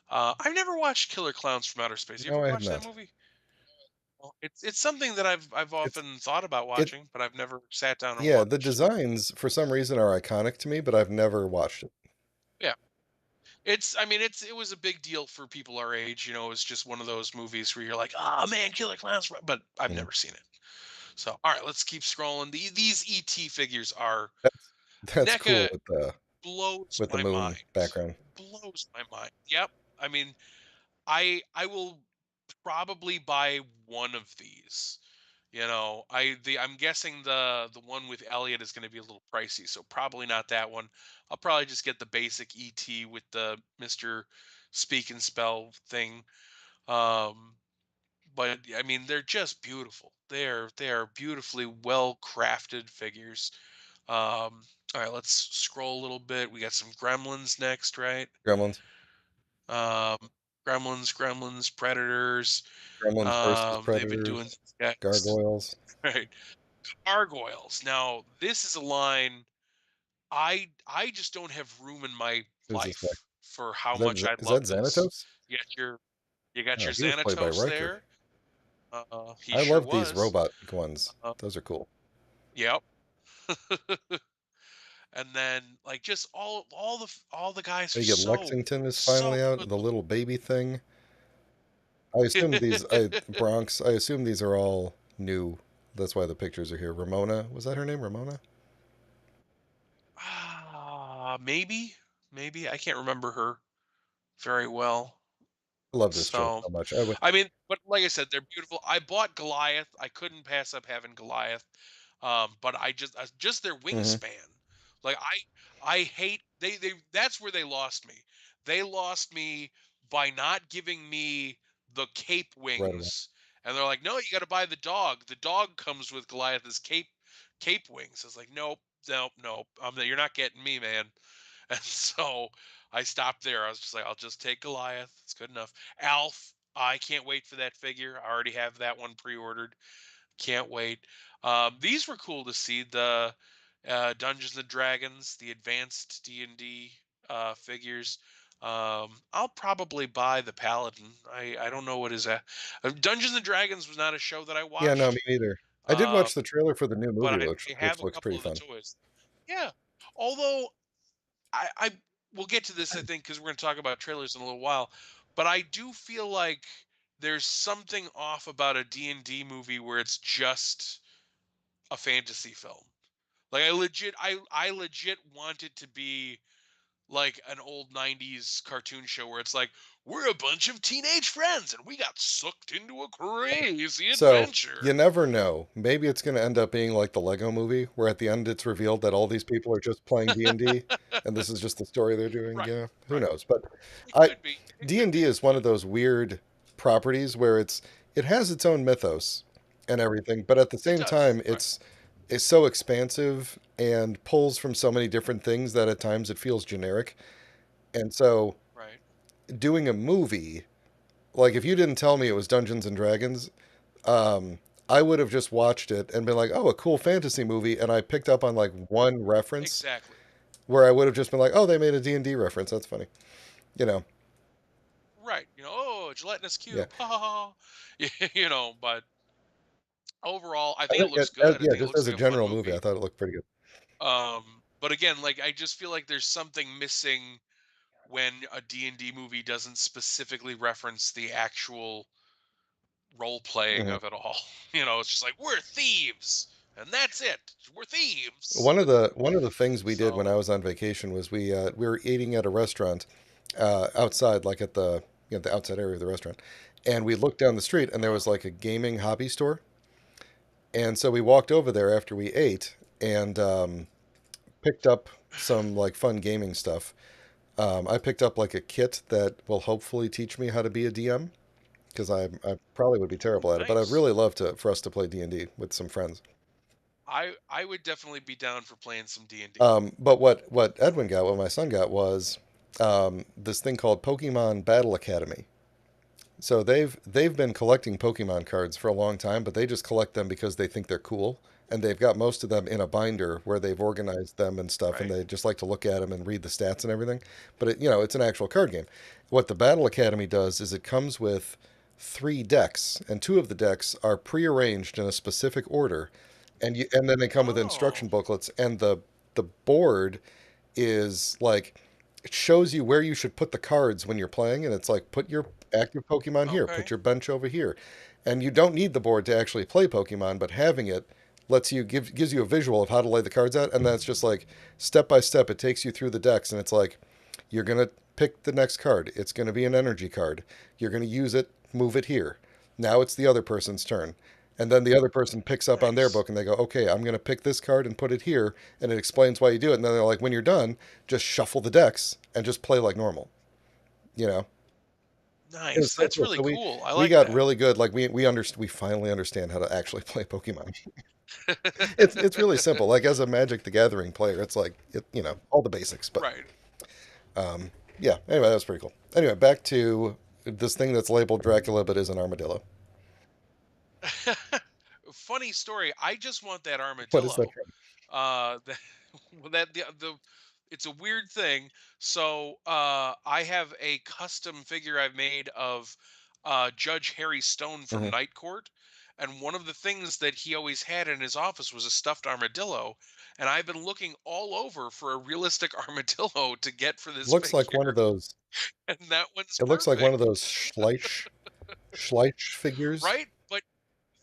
I've never watched Killer Clowns from Outer Space. You No, ever I have watched that not. movie? Well, it's something that I've It's often thought about it. watching, but I've never sat down and Yeah, the watched. designs for some reason are iconic to me, but I've never watched it. Yeah. I mean, it was a big deal for people our age. It's just one of those movies where you're like, "Ah, man, Killer Clowns," but I've Mhm. never seen it. So, all right, let's keep scrolling. These ET figures are That's cool NECA blows with the my moon mind. background. Blows my mind. Yep. I mean, I will probably buy one of these. I'm guessing the one with Elliot is going to be a little pricey, so probably not that one. I'll probably just get the basic ET with the Mr. Speak and Spell thing. Um, but I mean, they're just beautiful. They are beautifully well crafted figures. All right, let's scroll a little bit. We got some Gremlins next, right? Gremlins. Um, Gremlins, Predators. Gremlins versus They've been doing, Predators. yeah, Gargoyles. right. Gargoyles. Now, this is a line I just don't have room in my Who's this guy? life for how much I Is that love this. Xanatos? You got your you got Oh, your he was played by Xanatos Riker. there. He I sure love these was. robot ones. Uh, Those are cool. yep. And then like just all the guys are You get so Lexington is so finally out, good the little looking. baby thing. Bronx. I assume these are all new. That's why the pictures are here. Ramona, was that her name? Ramona? Maybe I can't remember her very well. I love this joke So so much. I mean, but like I said, they're beautiful. I bought Goliath. I couldn't pass up having Goliath. But just their Mhm. wingspan. Like I hate they that's where they lost me. They lost me by not giving me the cape Right away. wings. And they're like, "No, you got to buy the dog. The dog comes with Goliath's cape wings." I was like, "Nope, nope, nope. You're not getting me, man." And so I stopped there. I was just like, I'll just take Goliath. It's good enough. Alf, I can't wait for that figure. I already have that one pre-ordered. Can't wait. These were cool to see. The Dungeons and Dragons, the advanced D&D figures. I'll probably buy the Paladin. I don't know what is that. Dungeons and Dragons was not a show that I Yeah, no, me watched, neither. I did uh, watch the trailer for the new but movie, I which have a looks couple pretty of the fun. toys. Yeah. Although I will get to this, I think, because we're going to talk about trailers in a little while. But I do feel like there's something off about a D&D movie where it's just a fantasy film. Like I legit want it to be like an old 90s cartoon show where it's like we're a bunch of teenage friends and we got sucked into a crazy So you adventure. never know. Maybe it's going to end up being like the Lego Movie, where at the end it's revealed that all these people are just playing D&D, and this is just the story they're doing. Right. Yeah, who Right. knows? But It I could be. It could D&D be. is one of those weird properties where it has its own mythos and everything, but at the It same does. time Right. it's so expansive and pulls from so many different things that at times it feels generic. And so Right. doing a movie, like if you didn't tell me it was Dungeons and Dragons, um, I would have just watched it and been like, "Oh, a cool fantasy movie," and I picked up on like one reference Exactly. where I would have just been like, "Oh, they made a D&D reference. That's funny," you know? Right. Oh, gelatinous Yeah, cube. Ha ha ha. But overall, I I think it think looks good. I yeah, think it just looks as like a a fun general movie, I movie. thought it looked pretty good. But again, like I just feel like there's something missing when a D&D movie doesn't specifically reference the actual role playing Mhm. of it all. It's just like we're thieves and that's it. We're thieves. One of the things we did when So, I was on vacation was we were eating at a restaurant outside, like at the outside area of the restaurant, and we looked down the street and there uh, was like a gaming hobby store, and so we walked over there after we ate and picked up some like fun gaming stuff. I picked up like a kit that will hopefully teach me how to be a DM because I probably would be ooh, terrible at it, but I'd nice. really love for us to play D&D with some friends. I would definitely be down for playing some D&D. But what Edwin got, what my son got, was this thing called Pokemon Battle Academy. So they've been collecting Pokemon cards for a long time, but they just collect them because they think they're cool, and they've got most of them in a binder where they've organized them and stuff, and Right. they just like to look at them and read the stats and everything. But it's an actual card game. What the Battle Academy does is it comes with three decks, and two of the decks are prearranged in a specific order, and then they come with Oh, instruction booklets, and the board is like it shows you where you should put the cards when you're playing, and it's like put your active Pokemon here, put okay. your bench over here, and you don't need the board to actually play Pokemon, but having it gives you a visual of how to lay the cards out, and that's just like step by step. It takes you through the decks, and it's like you're gonna pick the next card. It's gonna be an energy card. You're gonna use it, move it here. Now it's the other person's turn. And then the other person picks up on their Nice. book and they go, okay, I'm going to pick this card and put it here. And it explains why you do it. And then they're like, when you're done, just shuffle the decks and just play like normal. You know, it was Nice. so That's cool. really So cool. I we like got that. really good. Like we finally understand how to actually play Pokemon. It's really simple. Like as a Magic the Gathering player, it's like all the basics. But Right. um, yeah. Anyway, that was pretty cool. Anyway, back to this thing that's labeled Dracula but is an armadillo. funny story. I just want that What is that armadillo. from? That well, that the it's a weird thing. So I have a custom figure I've made of Judge Harry Stone from Hmm. Night Court, and one of the things that he always had in his office was a stuffed armadillo. And I've been looking all over for a realistic armadillo to get for this Looks like one of figure, those. and that one's It looks like one of perfect, those Schleich figures. right? But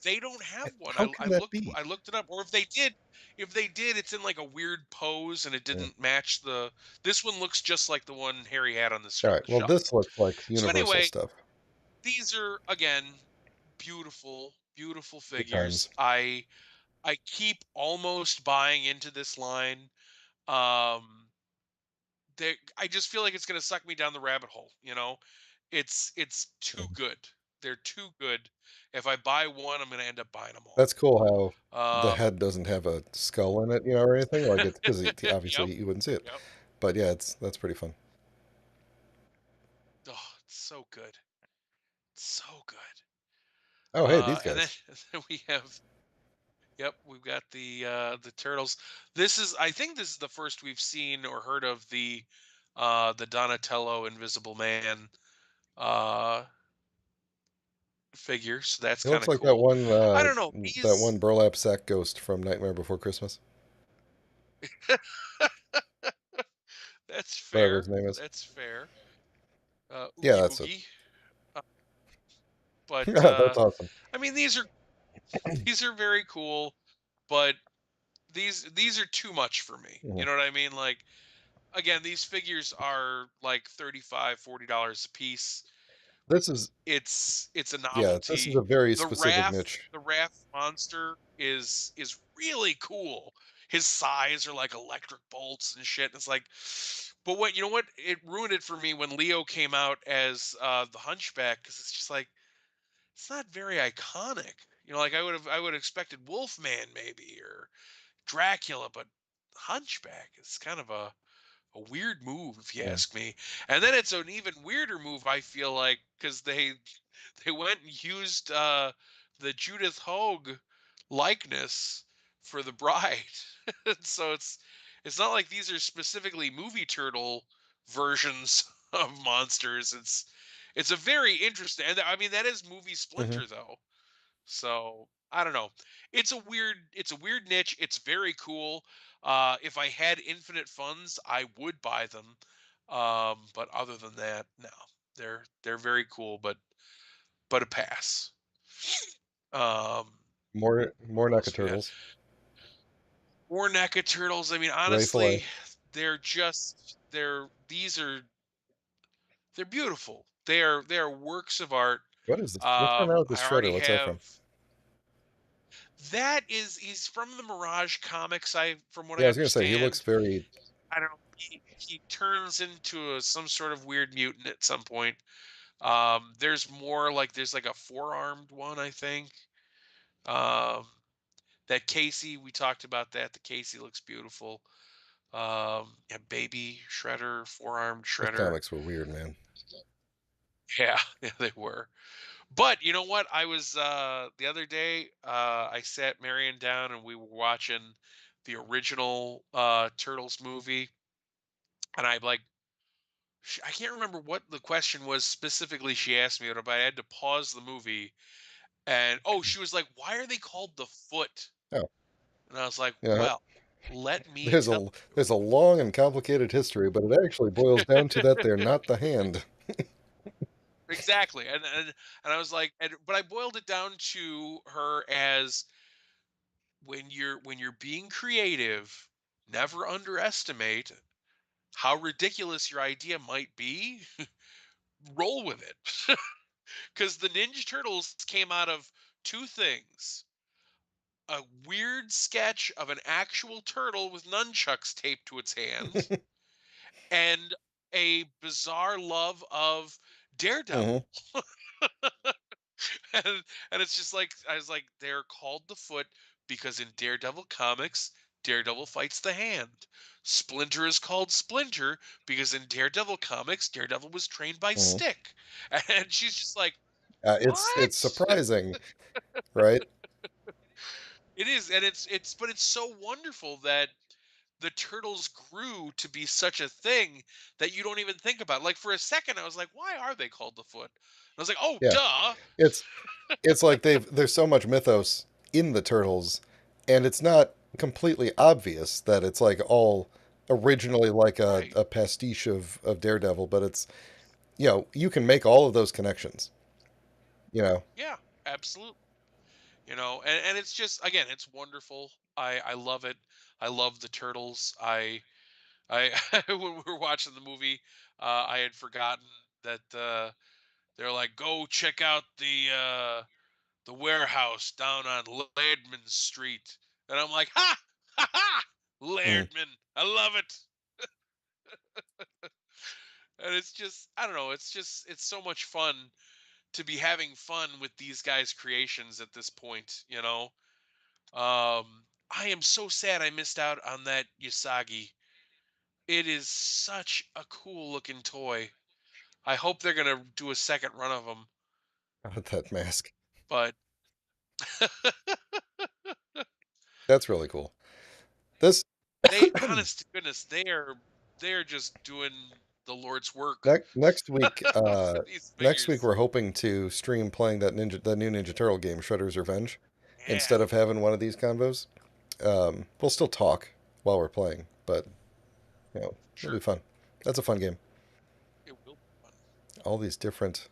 they don't have one. How can that be? I looked it up, or if they did, it's in like a weird pose and it Yeah. didn't match the. This one looks just like the one Harry had on the All right. Well, this shelves. looks like So Universal anyway, stuff. these are again beautiful, beautiful Good figures. times. I keep almost buying into this line. Um, I just feel like it's going to suck me down the rabbit hole. It's too Mhm. good. They're too good. If I buy one, I'm going to end up buying them all. That's cool how the Um, head doesn't have a skull in it, or anything like it, because yep, obviously you wouldn't see it. yep. But yeah, that's pretty fun. Oh, it's so good, so good. Oh, hey, these And then, guys. and then we have, yep, we've got the turtles. I think this is the first we've seen or heard of the Donatello Invisible Man uh figure. So that's It kind looks of like cool. I don't know that these. one burlap sack ghost from Nightmare Before Christmas, That's whatever his fair. name is. That's fair. Yeah, Oogie that's it. Boogie. Uh, but That's awesome. I mean, these are very cool, but these are too much for me. Mhm. You know what I mean? Like again, these figures are like 35, $40 a piece. This is It's a Yeah, this is novelty. a very specific niche. The Wrath monster is really cool. His size are like electric bolts and shit. It's like, but what you know what? It ruined it for me when Leo came out as the Hunchback because it's just like it's not very iconic. Like I would have expected Wolfman maybe or Dracula, but Hunchback is kind of a weird move if you Yeah. ask me. And then it's an even weirder move I feel like because they went and used the Judith Hogue likeness for the bride. So it's not like these are specifically movie turtle versions of monsters. It's a very interesting, and I mean that is movie Hmm. Splinter though. So I don't know. It's a weird niche. It's very cool. If I had infinite funds, I would buy them. But other than that, no. They're very cool, but a pass. Um, More what NECA else we got? turtles. Or NECA turtles. I mean, Ray fillet. honestly, they're beautiful. They are works of art. What is this? What's going on with this I already shredder? What's that have from? he's from the Mirage comics. From what Yeah, I I was gonna say he looks understand, very. I don't know. He turns into some sort of weird mutant at some point. There's like a four-armed one, I think. Um, that Casey, we talked about that. The Casey looks beautiful. Yeah, baby shredder, four-armed Those shredder. comics were weird, man. Yeah, yeah, they were. But you know what? I was the other day. I sat Marion down and we were watching the original Turtles movie, and I can't remember what the question was specifically she asked me, but I had to pause the movie, and she was like, "Why are they called the Foot?" Oh, And I was like, yeah. "Well, let me tell you." There's a long and complicated history, but it actually boils down to that they're not the hand. Exactly, and I was like, but I boiled it down to her as when you're being creative, never underestimate how ridiculous your idea might be. Roll with it. Because the Ninja Turtles came out of two things: a weird sketch of an actual turtle with nunchucks taped to its hand, and a bizarre love of Daredevil. Hmm. And it's just like I was like, they're called the Foot because in Daredevil comics, Daredevil fights the hand. Splinter is called Splinter because in Daredevil comics, Daredevil was trained by Hmm. Stick. And she's just like, It's what? surprising, right? It is, and but it's so wonderful that the turtles grew to be such a thing that you don't even think about. Like for a second, I was like, "Why are they called the Foot?" And I was like, "Oh, Yeah, duh!" it's like there's so much mythos in the turtles, and it's not completely obvious that it's like all originally like Right? a pastiche of Daredevil, but it's, you can make all of those connections. You know, Yeah, absolutely. And it's just again, it's wonderful. I love it. I love the turtles. I when we were watching the movie, I had forgotten that they're like, go check out the warehouse down on Lairdman Street, and I'm like, ha ha ha, mm, Lairdman, I love it. And it's just, I don't know, it's so much fun to be having fun with these guys' creations at this point. I am so sad I missed out on that Usagi. It is such a cool looking toy. I hope they're gonna do a second run of them. that mask. But That's really cool. This they, honest to goodness, they are just doing the Lord's work next week, for these figures. we're hoping to stream playing that new Ninja Turtle game, Shredder's Revenge, Yeah, instead of having one of these convos. We'll still talk while we're playing, but it'll be sure, fun. That's a fun game. it will be fun. All these different.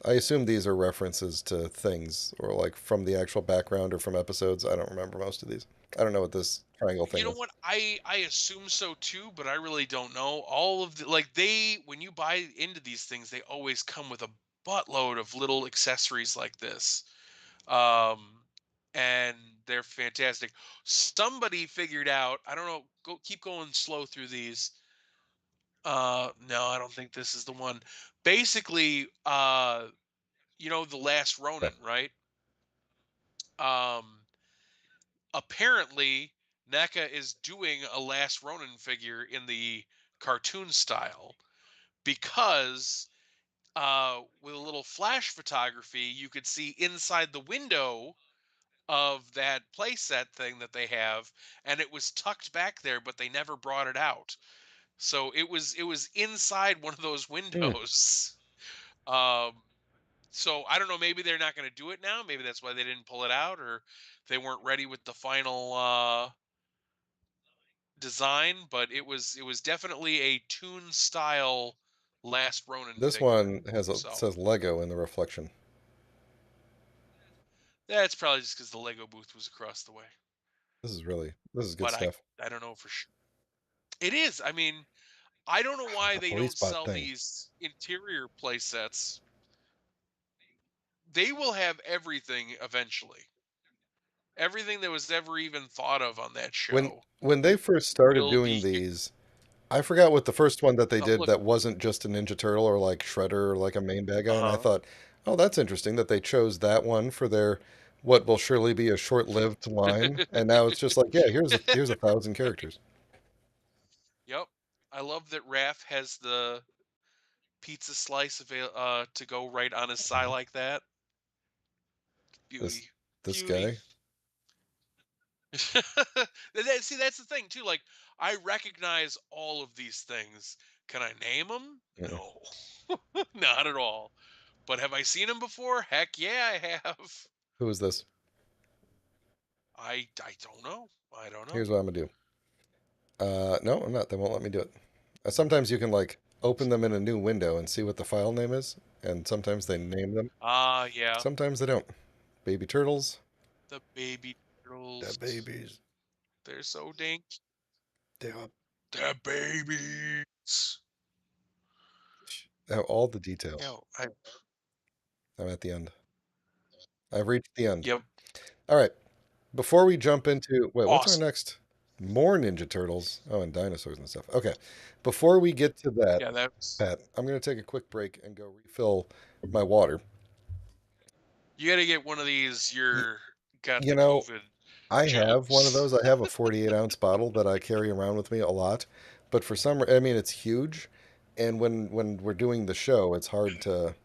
I assume these are references to things or like from the actual background or from episodes. I don't remember most of these. I don't know what this triangle You thing know is. what? I assume so too, but I really don't know. All of the, like, they, when you buy into these things, they always come with a buttload of little accessories like this. Um and they're fantastic. Somebody figured out, I don't know, go keep going slow through these. No, I don't think this is the one. Basically, the last Yeah. Ronin, right? Um Apparently NECA is doing a Last Ronin figure in the cartoon style because with a little flash photography, you could see inside the window of that playset thing that they have, and it was tucked back there, but they never brought it out. So it was inside one of those Hmm. windows. Um, so I don't know. Maybe they're not going to do it now. Maybe that's why they didn't pull it out, or they weren't ready with the final design. But it was definitely a Toon style Last Ronin This figure. one has So says Lego in the reflection. that's probably just because the Lego booth was across the way. This is good But I stuff. I don't know for sure. It is. I mean, I don't know why The they police don't bot sell thing. these interior play sets. They will have everything eventually. Everything that was ever even thought of on that When show they first started will doing be here. these, I forgot what the first one that they Oh, did look. that wasn't just a Ninja Turtle or like Shredder or like a main bad guy, and I Uh-huh. thought, oh, that's interesting that they chose that one for their what will surely be a short-lived line, and now it's just like, yeah, here's a thousand characters. Yep. I love that Raph has the pizza slice to go right on his side Mhm. like that. This Beauty. Beauty. guy. See, that's the thing too. Like, I recognize all of these things. Can I name them? Mm. No, not at all. But have I seen them before? Heck yeah, I have. Who is this? I don't know. I don't know. Here's what I'm gonna do. No, I'm not. They won't let me do it. Sometimes you can like open them in a new window and see what the file name is, and sometimes they name them. Ah, yeah. Sometimes they don't. Baby turtles. The baby They're turtles. babies. They're so dink. They are. They're babies. They have all the details. Yeah. I'm at the end. I've reached the end. Yep. All right. Before we jump into wait, what's our Awesome. next? More Ninja Turtles. Oh, and dinosaurs and stuff. Okay. Before we get to that, Yeah, that's. Pat, I'm going to take a quick break and go refill my water. You got to get one of these. Y- You're got You the know, COVID I have one of jugs. those. I have a 48-ounce bottle that I carry around with me a lot, but for some, I mean, it's huge, and when we're doing the show, it's hard to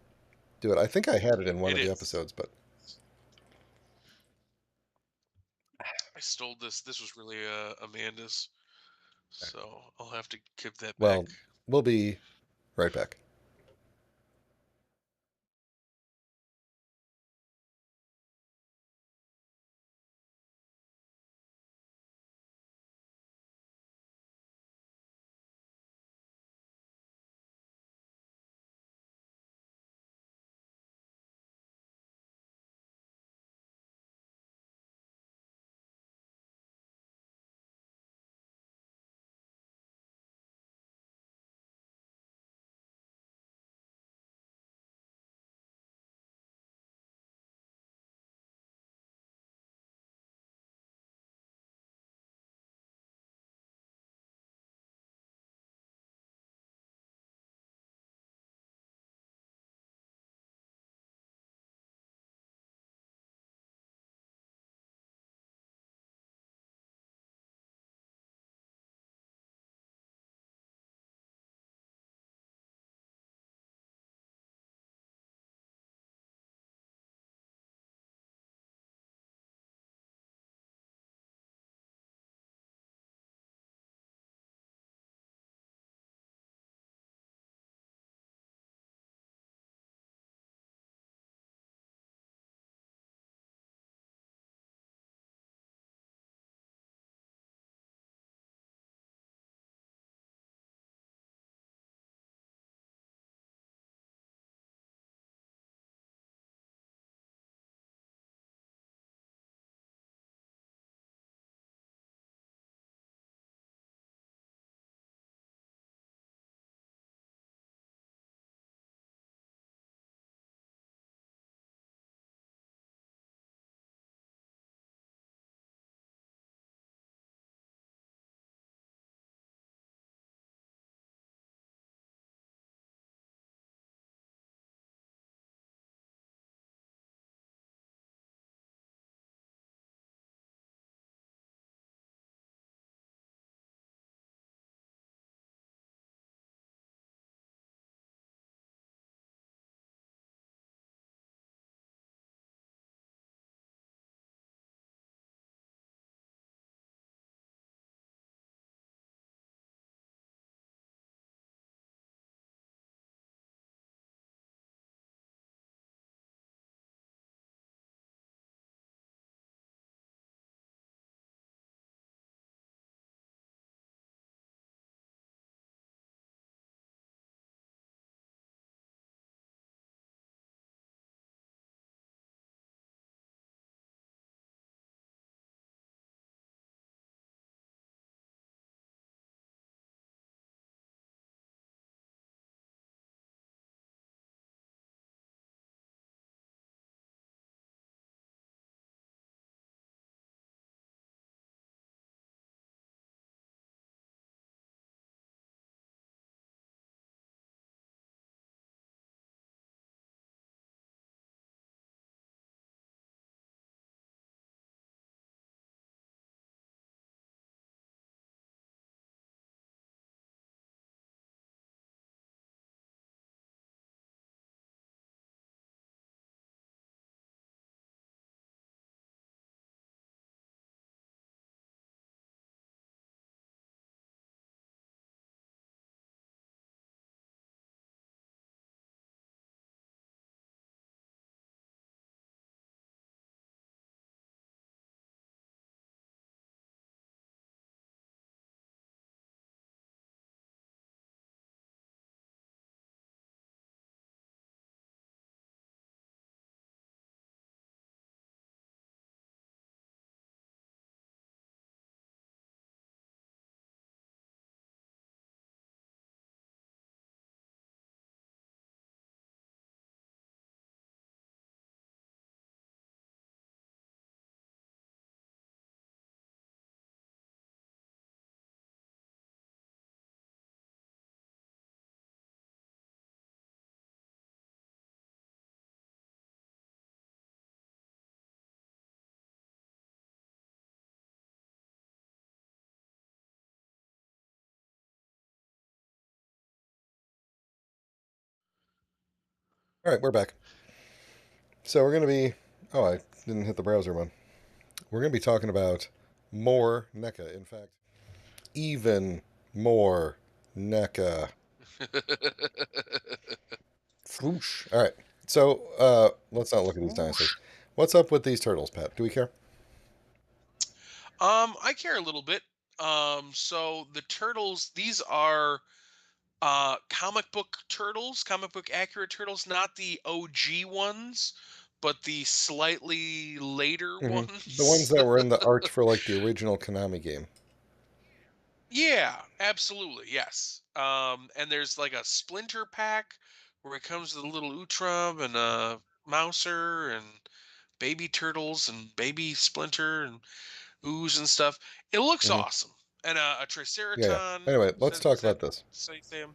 do it. I think I had it in one It of the is. episodes, but I stole this. This was really Amanda's, so I'll have to give that back. Well, we'll be right back. All right, we're back. So we're going to be. Oh, I didn't hit the browser one. We're going to be talking about more NECA. In fact, even more NECA. Swoosh. All right. So let's not look at these dinosaurs. Whoosh. What's up with these turtles, Pat? Do we care? I care a little bit. So the turtles, these are comic book turtles, comic book accurate turtles, not the OG ones, but the slightly later The ones ones. that were in the art for like the original Konami game. Yeah, absolutely. Yes. And there's like a splinter pack where it comes with a little Utrum and a Mouser and baby turtles and baby Splinter and ooze and stuff. It looks hmm awesome. And a Yeah, yeah. Triceraton. Anyway, let's Said talk said about this. so you say 'em?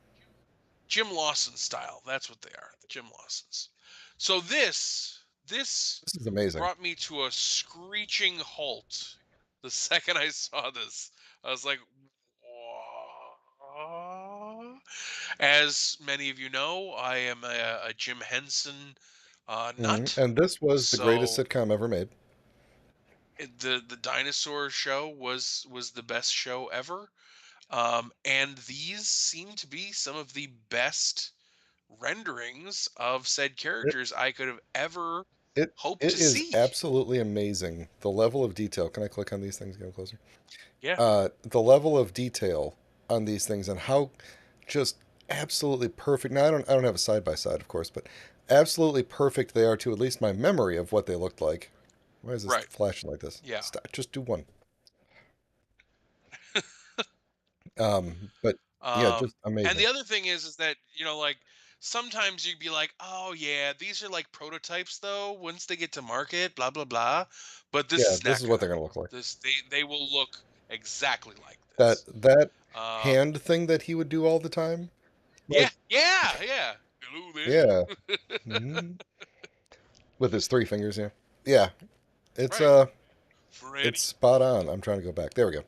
Jim Lawson style. That's what they are. The Jim Lawsons. So this This is amazing. brought me to a screeching halt the second I saw this. I was like, "Wha-" as many of you know, I am a Jim Henson nut. And this was the greatest So sitcom ever made. the dinosaur show was the best show ever. And these seem to be some of the best renderings of said It characters I could have ever it hoped it to is see. absolutely amazing. The level of detail. Can I click on these things? Get closer. Yeah, The level of detail on these things and how just absolutely perfect. Now I don't have a side by side, of course, but absolutely perfect they are to at least my memory of what they looked like. Why is this right. flashing like this? Yeah. Stop, just do one. But yeah, just And amazing. the other thing is that like sometimes you'd be like, oh yeah, these are like prototypes though. Once they get to market, blah blah blah. But this Yeah, is this is what NECA. they're gonna look like. They will look exactly like That this. that Um, hand thing that he would do all the time, yeah, like yeah, yeah. Hello yeah, there. hmm with his three fingers. Yeah, yeah. It's Right, uh, it's Freddy. spot on. I'm trying to go back. There we go.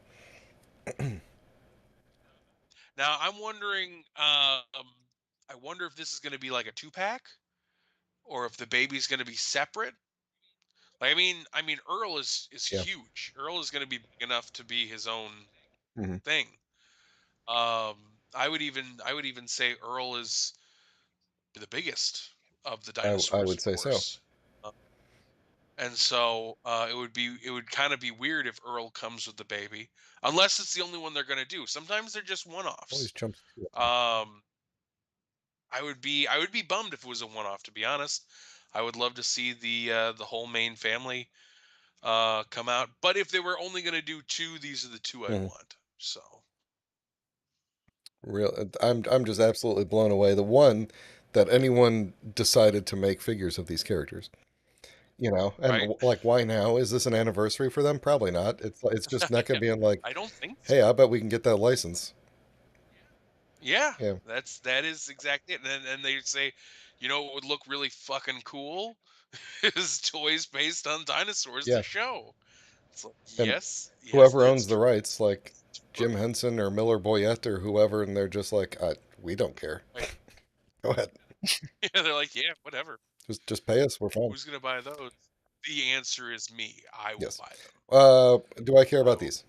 Now I'm wondering. I wonder if this is going to be like a two pack, or if the baby's going to be separate. Like, I mean, Earl is Yeah. huge. Earl is going to be big enough to be his own hmm thing. I would even say Earl is the biggest of the I dinosaurs, would of say so. course. Uh, and so it would kind of be weird if Earl comes with the baby, unless it's the only one they're going to do. Sometimes they're just Always one-offs. jumps to it. Um, I would be bummed if it was a one-off. To be honest, I would love to see the whole main family come out. But if they were only going to do two, these are the two I'd Mhm. want. So Real, I'm just absolutely blown away. The one that anyone decided to make figures of these characters, and right, like, why now? Is this an anniversary for them? Probably not. It's just NECA yeah, being like, I don't think hey, I so. bet we can get that license. Yeah, Yeah, that is exactly it. And they say, what would look really fucking cool is toys based on dinosaurs yeah. to show. It's like, And yes, whoever that's owns the true. rights, like It's Jim perfect. Henson or Miller Boyette or whoever, and they're just like, we don't care. Right? Go ahead, Yeah, they're like, yeah, whatever. just pay us. We're fine. Who's gonna buy those? The answer is me. I will Yes. buy them. Do I care I about will. these?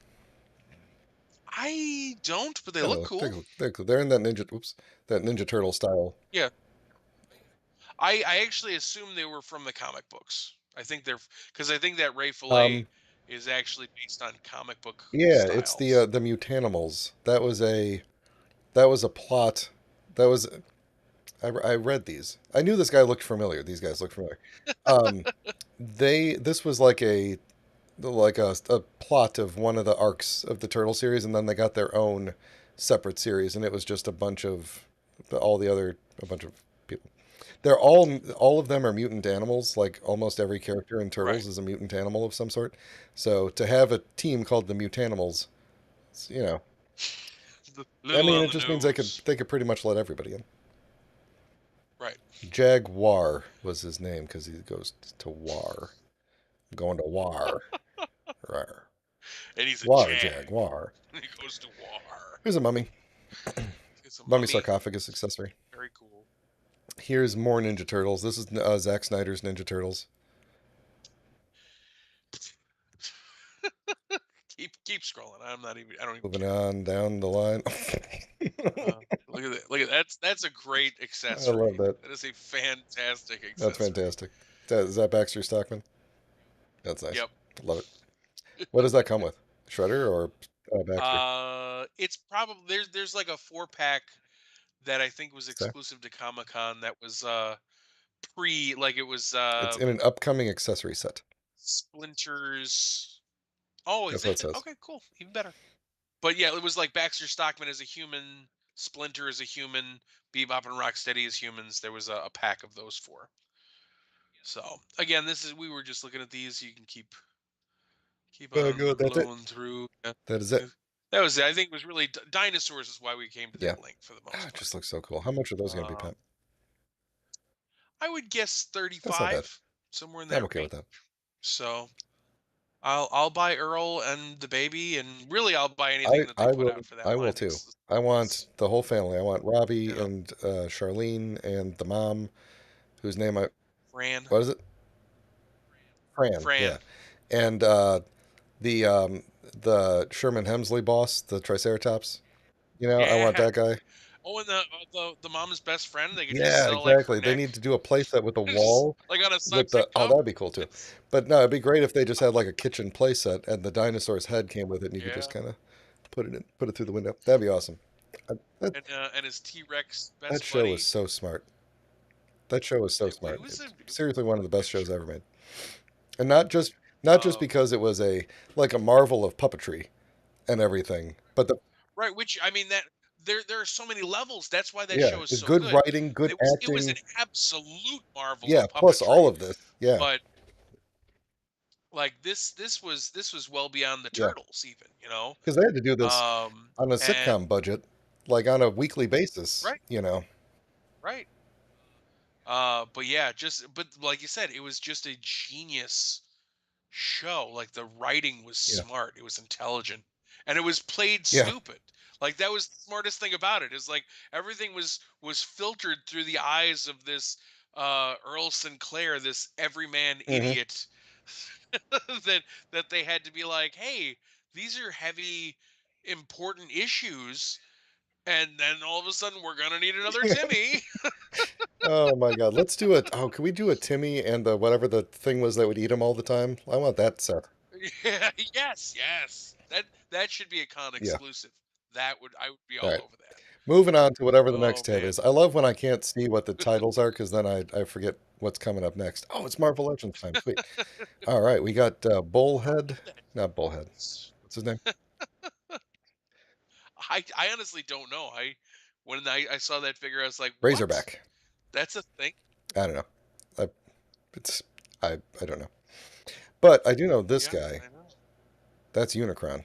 I don't, but they look No, cool. they're cool. They're in that ninja. Oops, that Ninja Turtle style. Yeah, I actually assume they were from the comic books. I think they're because I think that Ray Fillet Um, is actually based on comic book yeah, it's styles. the Mutanimals. That was a plot. That was I read these. I knew this guy looked familiar. These guys look familiar. Um, this was like a plot of one of the arcs of the Turtle series, and then they got their own separate series, and it was just a bunch of all the other a bunch of people. They're all of them are mutant animals. Like almost every character in Right. Turtles is a mutant animal of some sort. So to have a team called the Mutanimals, it's, The I little mean, on it the just means they could nose. they could pretty much let everybody in. Right. Jaguar was his name because he goes to war. I'm going to war. Rawr. And he's a War, jag. Jaguar. And he goes to war. Here's a mummy. It's a Mummy mummy. sarcophagus accessory. Very cool. Here's more Ninja Turtles. This is Zack Snyder's Ninja Turtles. Keep keep scrolling. I'm not even. I don't even Moving care. on down the line. Look at that. Look at that's a great I love accessory. that. That is a fantastic That's accessory. fantastic. Is that Baxter Stockman? That's nice. Yep. Love it. What does that come with? Shredder or Baxter? It's probably there's like a 4 pack that I think was Okay. exclusive to Comic Con that was pre like it was It's in an upcoming accessory set. Splinters. Oh, is That's what it it? says. Okay, cool. Even better. But yeah, it was like Baxter Stockman as a human, Splinter as a human, Bebop and Rocksteady as humans. There was a pack of those four. So again, this is we were just looking at these. You can keep on Good. That's it. blowing through. Yeah. That is it. That was it. I think it was really dinosaurs is why we came to Yeah. that link for the Ah, most it part. just looks so cool. How much are those going to be, Pat? Um, I would guess That's not bad. 35, somewhere in I'm that okay with range. that. So I'll buy Earl and the baby, and really I'll buy I anything that they I put will out for that I will line. too. I want It's the whole family. I want Robbie yeah, and Charlene and the mom, whose name I Fran, what is it? Fran. Yeah, Fran. Yep. and the the Sherman Hemsley boss, the Triceratops. I want Yeah. that guy. Oh, and the mom's best friend. They could just Yeah, sell like her exactly. They neck, need to do a playset with a just wall like on a with suction the cup. that'd be cool too. It's But no, it'd be great if they just had like a kitchen playset and the dinosaur's head came with it and you could just yeah, kind of put it through the window. That'd be awesome. That and his T Rex that best show was buddy. so smart. That show was so It smart. was a It's seriously one of the best good shows show. ever made. And not just Um, because it was a like a marvel of puppetry and everything, but the right, which I mean that there are so many levels. That's why that yeah, show is the so good good. writing, good It was an acting. absolute marvel Yeah, of plus all puppetry. of this. Yeah. But like this was well beyond the Yeah. turtles even, you know. Because they had to do this on a And sitcom budget, like on a weekly basis, right, you know. right. But yeah, but like you said, it was just a genius show. Like the writing was Yeah. smart, it was intelligent, and it was played Yeah. stupid. Like that was the smartest thing about it. Is like everything was filtered through the eyes of this Earl Sinclair, this everyman Hmm. idiot that that they had to be like, hey, these are heavy, important issues, and then all of a sudden we're gonna need another Timmy. Oh my God. Let's do it. Oh, can we do a Timmy and the whatever the thing was that would eat him all the time? I want that set. Yeah, yes, yes. That should be a con Yeah. exclusive. I would be All all right. over that. Moving on to whatever the next Oh tab man. is. I love when I can't see what the titles are because then I forget what's coming up next. Oh, it's Marvel Legends time. Sweet. All right. We got Bullhead. Not Bullhead. What's his name? I honestly don't know. When I saw that figure, I was like, what? Razorback. That's a thing? I don't know. I, it's I don't know. But I do know this Yeah, guy. I know. That's Unicron.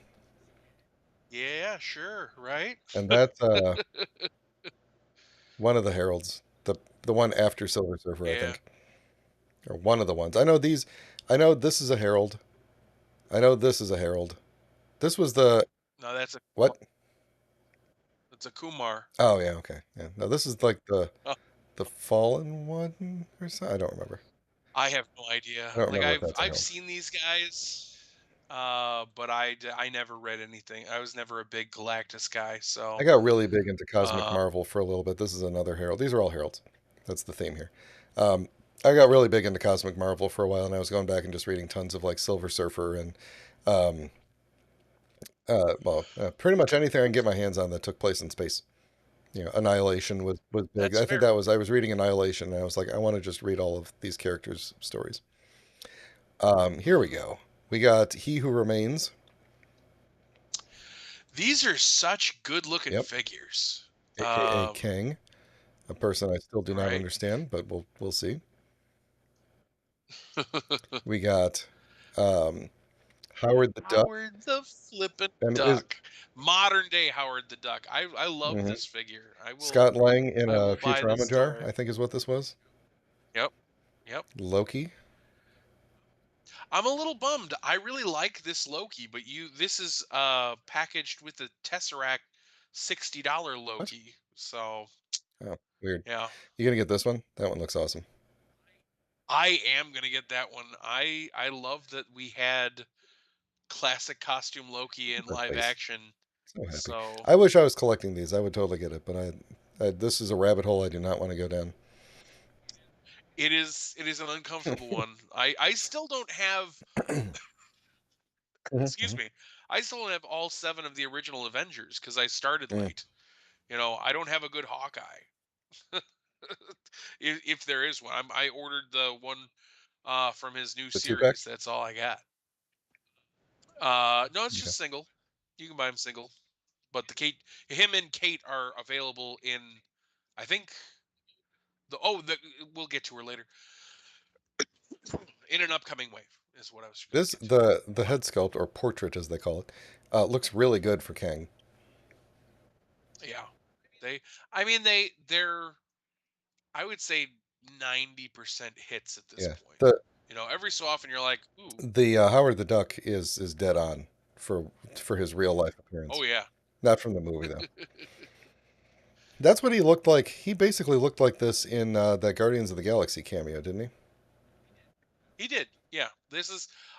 Yeah, sure, right? And that's one of the heralds. The one after Silver Surfer, I Yeah. think. Or one of the ones. I know these I know this is a herald. I know this is a herald. This was the No, what? that's a Kumar. Oh yeah, okay. Yeah. No, this is like Oh, the fallen one or something. I don't remember. I have no idea. I don't Like remember if I've that's a I've herald. seen these guys, but I never read anything. I was never a big Galactus guy, I so got really big into Cosmic uh, Marvel for a little bit. This is another herald. These are all heralds. That's the theme here. Um, I got really big into Cosmic Marvel for a while, and I was going back and just reading tons of like Silver Surfer and um, pretty much anything I can get my hands on that took place in space. Annihilation was big. that's I think fair. that was I was reading Annihilation, and I was like, I want to just read all of these characters' stories. Here we go. We got He Who Remains. These are such good-looking Yep, figures. aka Kang, a person I still do not Right? understand, but we'll see. We got um, Howard the Duck, Howard the Flippin' and is Duck. Modern day Howard the Duck. I love mhm. this figure. I will Scott Lang in I a will buy Futurama this jar. toy. I think is what this was. Yep. Yep. Loki. I'm a little bummed. I really like this Loki, but this is packaged with the Tesseract $60 What? Loki. So, Oh, weird. yeah. You gonna get this one? That one looks awesome. I am going to get that one. I love that we had classic costume Loki in That live face. action. So happy. So I wish I was collecting these. I would totally get it, but this is a rabbit hole I do not want to go down. it is an uncomfortable one. I still don't have, Mhm, excuse mhm. me. I still don't have all 7 of the original Avengers cuz I started Mm. late. I don't have a good Hawkeye. If there is one. I ordered the one from his new The two pack. series. That's all I got. No, it's Okay. just single. You can buy him single. But him and Kate are available in, I think we'll get to her later in an upcoming wave is what I was going to This get to. the But head sculpt or portrait as they call it looks really good for Kang. yeah, they, I mean they're I would say 90% hits at this Yeah. point. The Every so often you're like, ooh, the Howard the Duck is dead on for his real life oh appearance. yeah, Not from the movie though. That's what he looked like. He basically looked like this in that Guardians of the Galaxy cameo, didn't he? he did. Yeah,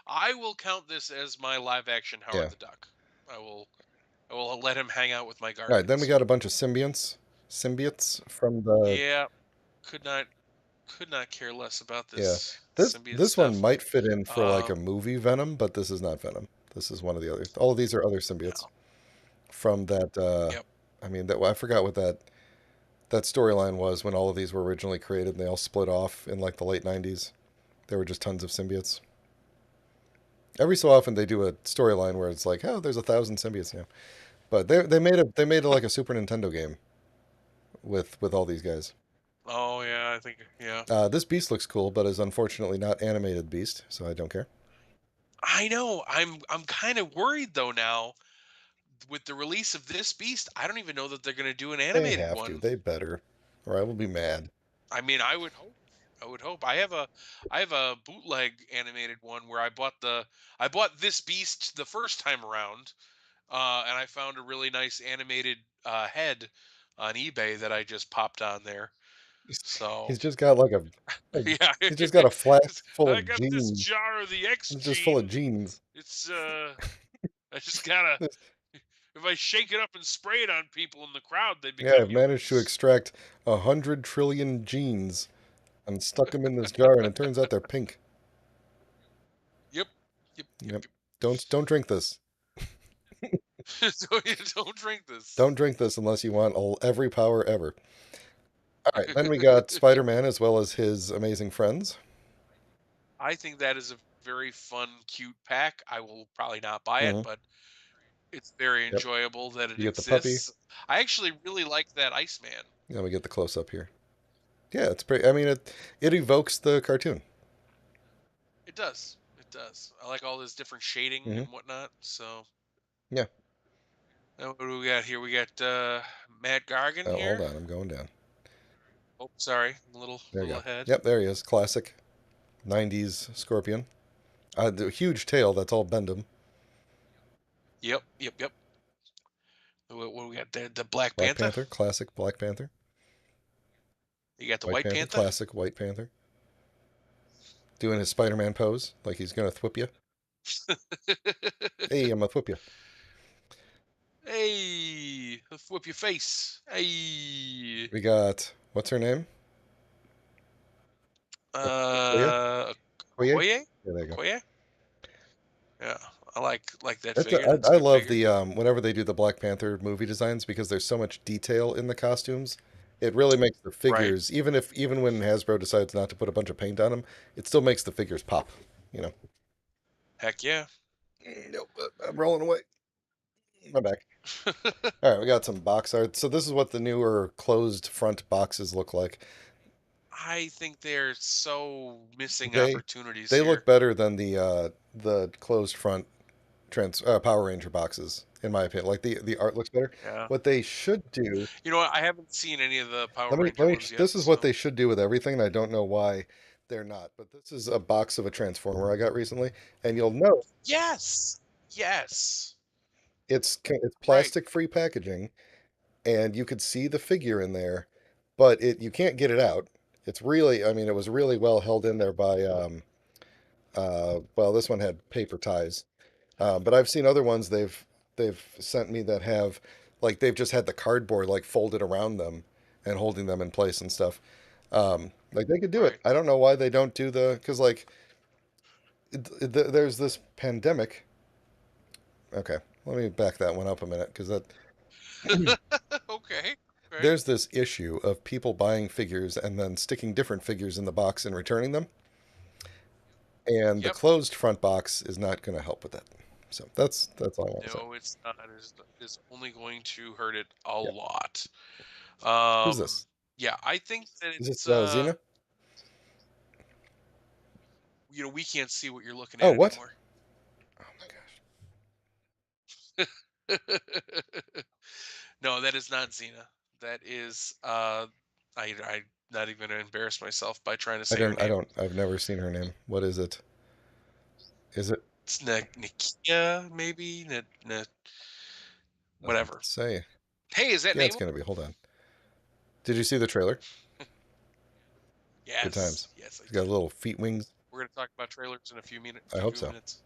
I will count this as my live action Yeah. Howard the Duck. I will I will let him hang out with my All right. Then we Guardians. got a bunch of symbiotes from the Yeah, could not could not care less about yeah. this symbiote This one stuff. might fit in for like a Um, movie Venom, but this is not Venom. This is one of the other. All of these are other symbiotes no, from that. yep. I mean, that I forgot what that storyline was when all of these were originally created and they all split off in like the late 90s. There were just tons of symbiotes. Every so often they do a storyline where it's like, oh, there's 1,000 symbiotes now. But they made like a Super Nintendo game with all these guys. Oh yeah, I think yeah. This beast looks cool, but is unfortunately not animated beast, so I don't care. I know. I'm kind of worried though now with the release of this beast. I don't even know that they're going to do an They animated have to. one. They better, or I will be mad. I mean, I would hope. I would hope. I have a bootleg animated one where I bought this beast the first time around, and I found a really nice animated head on eBay that I just popped on there. He's, So he's just got like yeah, he's just got a flask full I of got this jeans. jar of the X It's just full of gene. jeans. It's I just gotta. If I shake it up and spray it on people in the crowd, they Yeah, become I've managed to mutants. extract 100 trillion jeans and stuck them in this jar, and it turns out they're pink. Yep, yep, yep, Yep. yep. Don't drink this. So you don't drink this. Don't drink this unless you want every power ever. All right, then we got Spider-Man as well as his amazing friends. I think that is a very fun, cute pack. I will probably not buy it, Hmm. but it's very Yep. enjoyable that it You get the puppy. exists. I actually really like that Iceman. Then we get the close up here. Yeah, it's pretty. I mean, it evokes the cartoon. It does. It does. I like all this different shading Hmm. and whatnot. So, Yeah. what do we got here? We got Matt Gargan Oh, hold here. on, I'm going down. Oh, sorry, a little There you little go. ahead. Yep, there he is. Classic '90s Scorpion. The huge tail. That's all Bendham. Yep, yep, yep. What do we got there? The Black Black Panther. Panther. Classic Black Panther. You got the White White Panther. Panther. Classic White Panther. Doing his Spider-Man pose, like he's gonna thwip you. Hey, I'm gonna thwip you. Hey, let's whip your face. Hey, We got what's her name? Okoye. uh, Okoye. Okoye, Yeah, there you go. Okoye. Yeah, I like that That's figure. That's a I good love figure. the whenever they do the Black Panther movie designs because there's so much detail in the costumes. It really makes the Right. figures, even when Hasbro decides not to put a bunch of paint on them, it still makes the figures pop. You know. Heck yeah. Nope, I'm rolling away. My back. All right, we got some box art. So this is what the newer closed front boxes look like. I think they're so missing They opportunities they look here. better than the closed front Power Ranger boxes, in my opinion. Like the art looks better. Yeah. What they should do, You know what? I haven't seen any of the Power let Ranger me. ones yet, This is what so they should do with everything, and I don't know why they're not. But this is a box of a Transformer I got recently, and you'll note yes, yes, it's right. plastic free packaging, and you could see the figure in there, but you can't get it out. It's really, I mean, it was really well held in there by well, this one had paper ties. But I've seen other ones they've sent me that have like they've just had the cardboard like folded around them and holding them in place and stuff. Like they could do it. Right. I don't know why they don't do the because like there's this pandemic. Okay, let me back that one up a minute because that Okay. Right. there's this issue of people buying figures and then sticking different figures in the box and returning them, and the Yep. closed front box is not going to help with that. So that's all I want to say. No, it's not. It's only going to hurt it a Yeah. lot. Who's Um, this? yeah, I think that Is this it's Xena? we can't see what you're looking Oh, at what? anymore. Oh my gosh. No, that is not Xena. That is I not even gonna embarrass myself by trying to I say her don't. I name. don't. I've never seen her name. What is it? Is it? It's Nakia, maybe? Nothing to Whatever. say. Hey, is that Yeah, it's name? gonna be. Hold on. Did you see the trailer? Good Yes, times. yes, I It's got did. little feet wings. We're gonna talk about trailers in a few minutes. I hope Few so. minutes.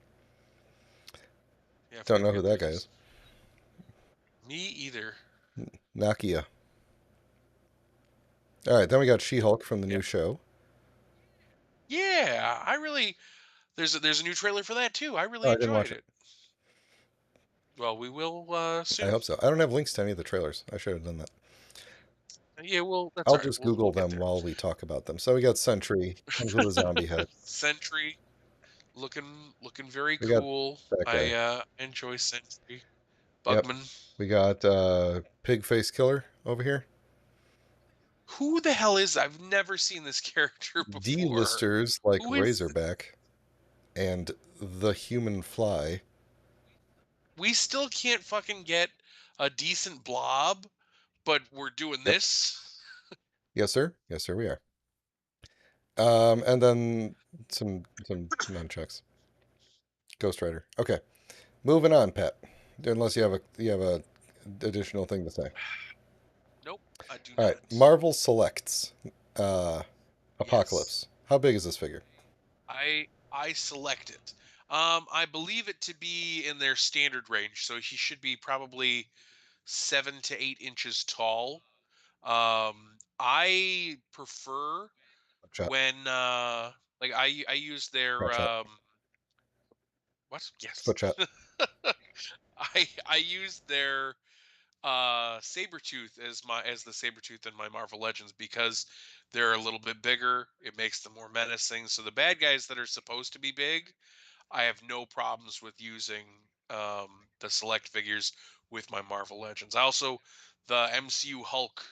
Yeah, Don't few know who that guy minutes. is. Me either. Nakia. All right. Then we got She-Hulk from the Yeah, new show. yeah. I really there's a new trailer for that too. I Oh, really I didn't enjoyed watch it. it. Well, we will I soon. hope so. I don't have links to any of the trailers. I should have done that. Yeah, well, that's I'll all right. just We'll Google get them there. while we talk about them. So we got Sentry, comes with a zombie head. Sentry looking very We got cool. that I guy. enjoy Sentry. Yep. Bugman. We got Pig Face Killer over here. Who the hell is I've never seen this character before. D-listers like Who is Razorback and the Human Fly. we still can't fucking get a decent blob, but we're doing Yep. this. Yes, sir. Yes, sir. We are. And then some nunchucks. Ghost Rider. Okay. Moving on, Pat. Unless you have a additional thing to say. Nope, I do All right. not. Marvel selects uh, Yes. Apocalypse. How big is this figure? I select it. I believe it to be in their standard range, so he should be probably 7 to 8 inches tall. I prefer Shot. when like I use their Shot. what? Yes. Foot shot. I use their Sabretooth as the Sabretooth in my Marvel Legends because they're a little bit bigger. It makes them more menacing. So the bad guys that are supposed to be big, I have no problems with using the select figures with my Marvel Legends. I also the MCU Hulk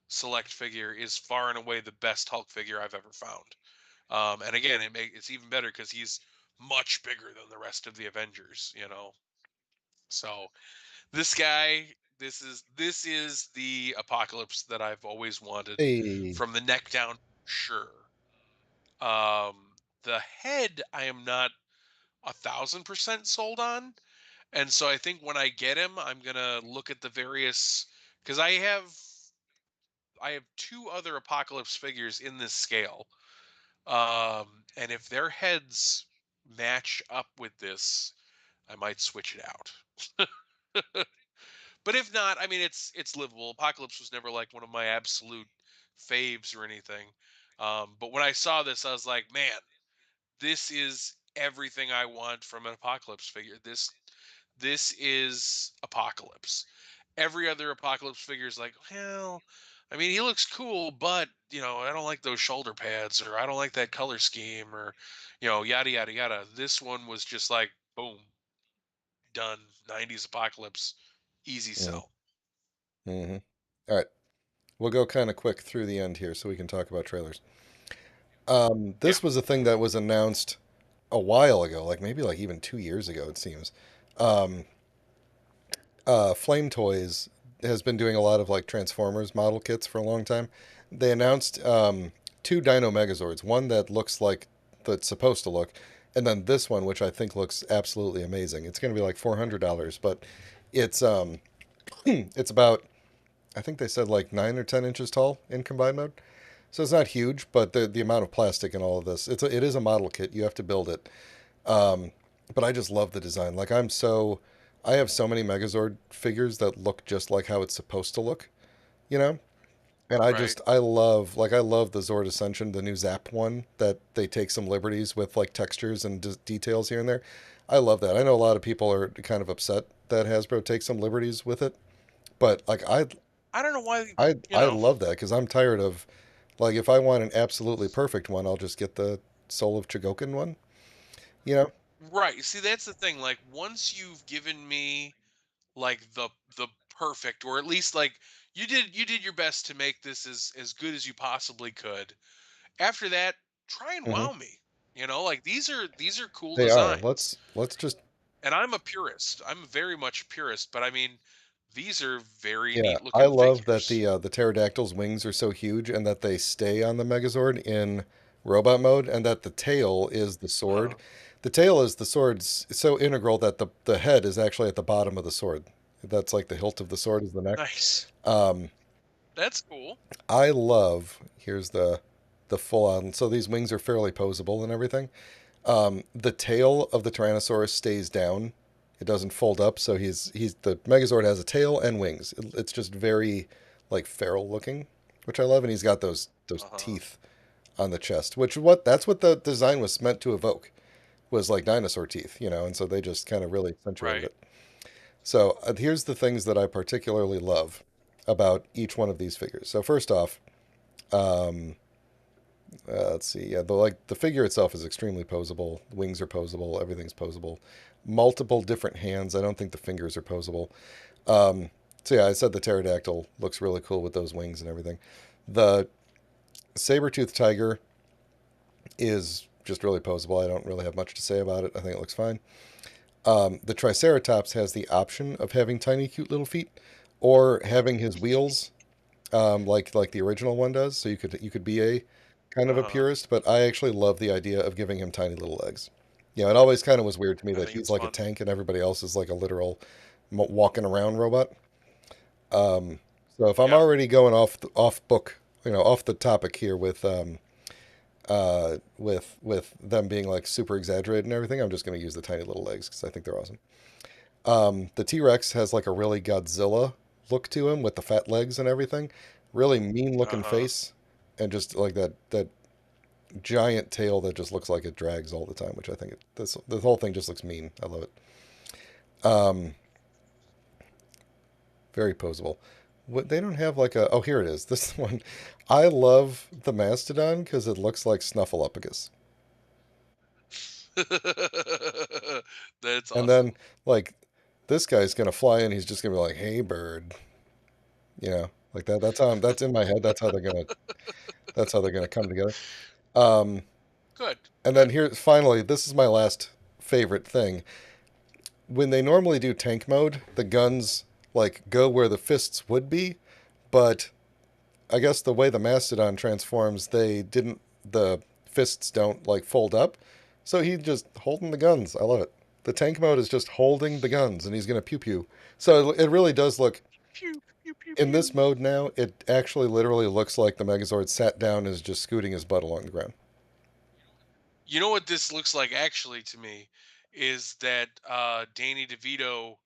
select figure is far and away the best Hulk figure I've ever found. And again, it's even better because he's much bigger than the rest of the Avengers. So this guy, this is the Apocalypse that I've always wanted, Hey. from the neck down. Sure. The head, I am not 1,000% sold on, and so I think when I get him, I'm gonna look at the various because I have two other Apocalypse figures in this scale. And if their heads match up with this, I might switch it out. But if not, I mean it's livable. Apocalypse was never like one of my absolute faves or anything. But when I saw this, I was like, man, this is everything I want from an Apocalypse figure. This is Apocalypse. Every other Apocalypse figure is like, well, I mean, he looks cool, but I don't like those shoulder pads, or I don't like that color scheme, or yada yada yada. This one was just like, boom, done. 90s Apocalypse, easy sell. Mm-hmm. All right. We'll go kind of quick through the end here so we can talk about trailers. Yeah. This was a thing that was announced a while ago, like maybe like even 2 years ago, it seems. Um, Flame Toys has been doing a lot of like Transformers model kits for a long time. They announced two Dino Megazords, one that looks like that's supposed to look, and then this one, which I think looks absolutely amazing. It's going to be like $400, but it's it's about I think they said like 9 or 10 inches tall in combined mode. So it's not huge, but the amount of plastic and all of this, it is a model kit. You have to build it. but I just love the design. Like I have so many Megazord figures that look just like how it's supposed to look, you know? And Right. I love the Zord Ascension, the new Zap one that they take some liberties with like textures and details here and there. I love that. I know a lot of people are kind of upset that Hasbro takes some liberties with it, but like I don't know why, you I know. love that because I'm tired of like if I want an absolutely perfect one, I'll just get the Soul of Chogokin one, you know? Right. See, that's the thing. Like once you've given me like the perfect, or at least like you did your best to make this as good as you possibly could. After that, try and Hmm. wow me. Like these are cool They are. designs. Let's just And I'm a purist. I'm very much a purist, but I mean, these are very yeah. neat I looking love that figures. the pterodactyl's wings are so huge and that they stay on the Megazord in robot mode, and that the tail is the sword. Uh-huh. The tail is the sword's so integral that the head is actually at the bottom of the sword. That's like the hilt of the sword is the neck. Nice. Um, That's cool. I love here's the full on. So these wings are fairly posable and everything. The tail of the Tyrannosaurus stays down. It doesn't fold up, so he's the Megazord has a tail and wings. It's just very like feral looking, which I love, and he's got those Uh-huh. teeth on the chest, which what that's what the design was meant to evoke was like dinosaur teeth, and so they just kind of really accentuated Right. it. So here's the things that I particularly love about each one of these figures. So first off, um, let's see. Yeah, the figure itself is extremely posable. The wings are posable. Everything's posable. Multiple different hands. I don't think the fingers are posable. Um, so yeah, I said the pterodactyl looks really cool with those wings and everything. The saber-toothed tiger is just really posable. I don't really have much to say about it. I think it looks fine. The triceratops has the option of having tiny, cute little feet, or having his wheels like the original one does. So you could be a kind of a Uh-huh. purist, but I actually love the idea of giving him tiny little legs. It always kind of was weird to me I that think he's it's like a fun. tank and everybody else is like a literal walking around robot. Um, so if I'm Yep. already going off book, off the topic here with them being like super exaggerated and everything, I'm just going to use the tiny little legs because I think they're awesome. The T Rex has like a really Godzilla look to him with the fat legs and everything. Really mean looking Uh-huh. face, and just like that giant tail that just looks like it drags all the time. Which I think this whole thing just looks mean. I love it. Um, very posable. What they don't have like a here it is. This one, I love the mastodon because it looks like Snuffleupagus. That's And then awesome. like this guy's gonna fly in. He's just gonna be like, "Hey, bird," like that. That's in my head. That's how they're gonna come together. Um, Good. and then Good. here, finally, this is my last favorite thing. When they normally do tank mode, the guns like go where the fists would be, but I guess the way the Mastodon transforms, they didn't. The fists don't like fold up, so he's just holding the guns. I love it. The tank mode is just holding the guns, and he's gonna pew pew. So it really does look Pew pew pew in this pew. mode now. It actually literally looks like the Megazord sat down and is just scooting his butt along the ground. You know what this looks like actually to me is that Danny DeVito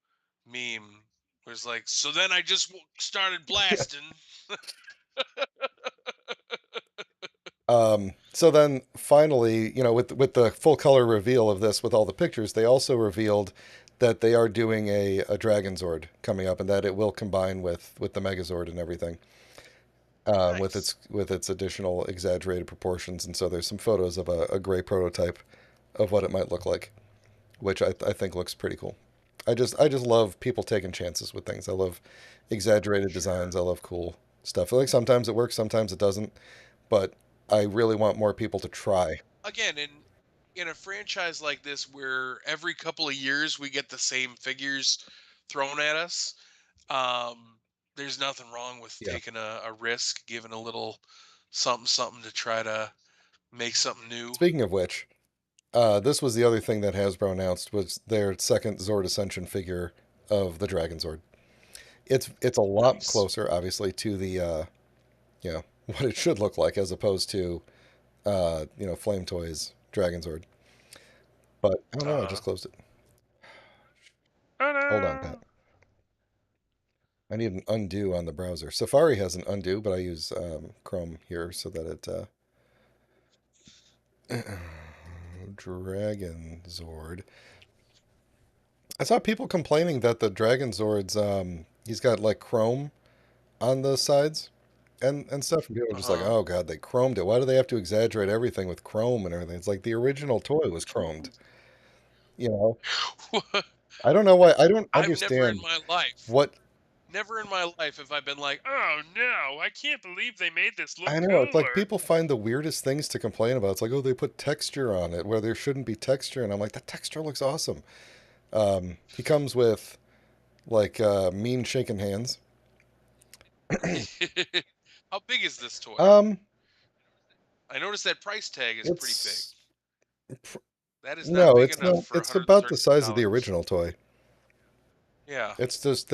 meme was like, so then I just started blasting. So then finally, with the full color reveal of this, with all the pictures, they also revealed that they are doing a Dragon Zord coming up, and that it will combine with the Megazord and everything, with Nice. its additional exaggerated proportions. And so there's some photos of a gray prototype of what it might look like, which I think looks pretty cool. I just love people taking chances with things. I love exaggerated Sure. designs. I love cool stuff. Like sometimes it works, sometimes it doesn't, but I really want more people to try. Again, in a franchise like this where every couple of years we get the same figures thrown at us, there's nothing wrong with Yeah. taking a risk, giving a little something something to try to make something new. Speaking of which, this was the other thing that Hasbro announced was their second Zord Ascension figure of the Dragon Zord. It's a lot Nice. closer, obviously, to the what it should look like as opposed to Flame Toys Dragon Zord. But oh no, I Uh-huh. just closed it. Hold on, Pat. Ta-da! I need an undo on the browser. Safari has an undo, but I use Chrome here so that Dragon Zord. I saw people complaining that the Dragon Zord's he's got like chrome on the sides and stuff, and people are just like, Uh-huh. oh god, they chromed it. Why do they have to exaggerate everything with chrome and everything? It's like the original toy was chromed. You know, I don't know why. I don't I've never in understand my life, what. never in my life have I been like, "Oh, no, I can't believe they made this look I know it's like cooler." people find the weirdest things to complain about. It's like, oh, they put texture on it where there shouldn't be texture, and I'm like, that texture looks awesome. He comes with like mean shaking hands. How big is this toy? Um, I noticed that price tag is pretty big. it's pr- That is not no, big it's enough not. for It's about the size of the $139. original toy. Yeah. It's just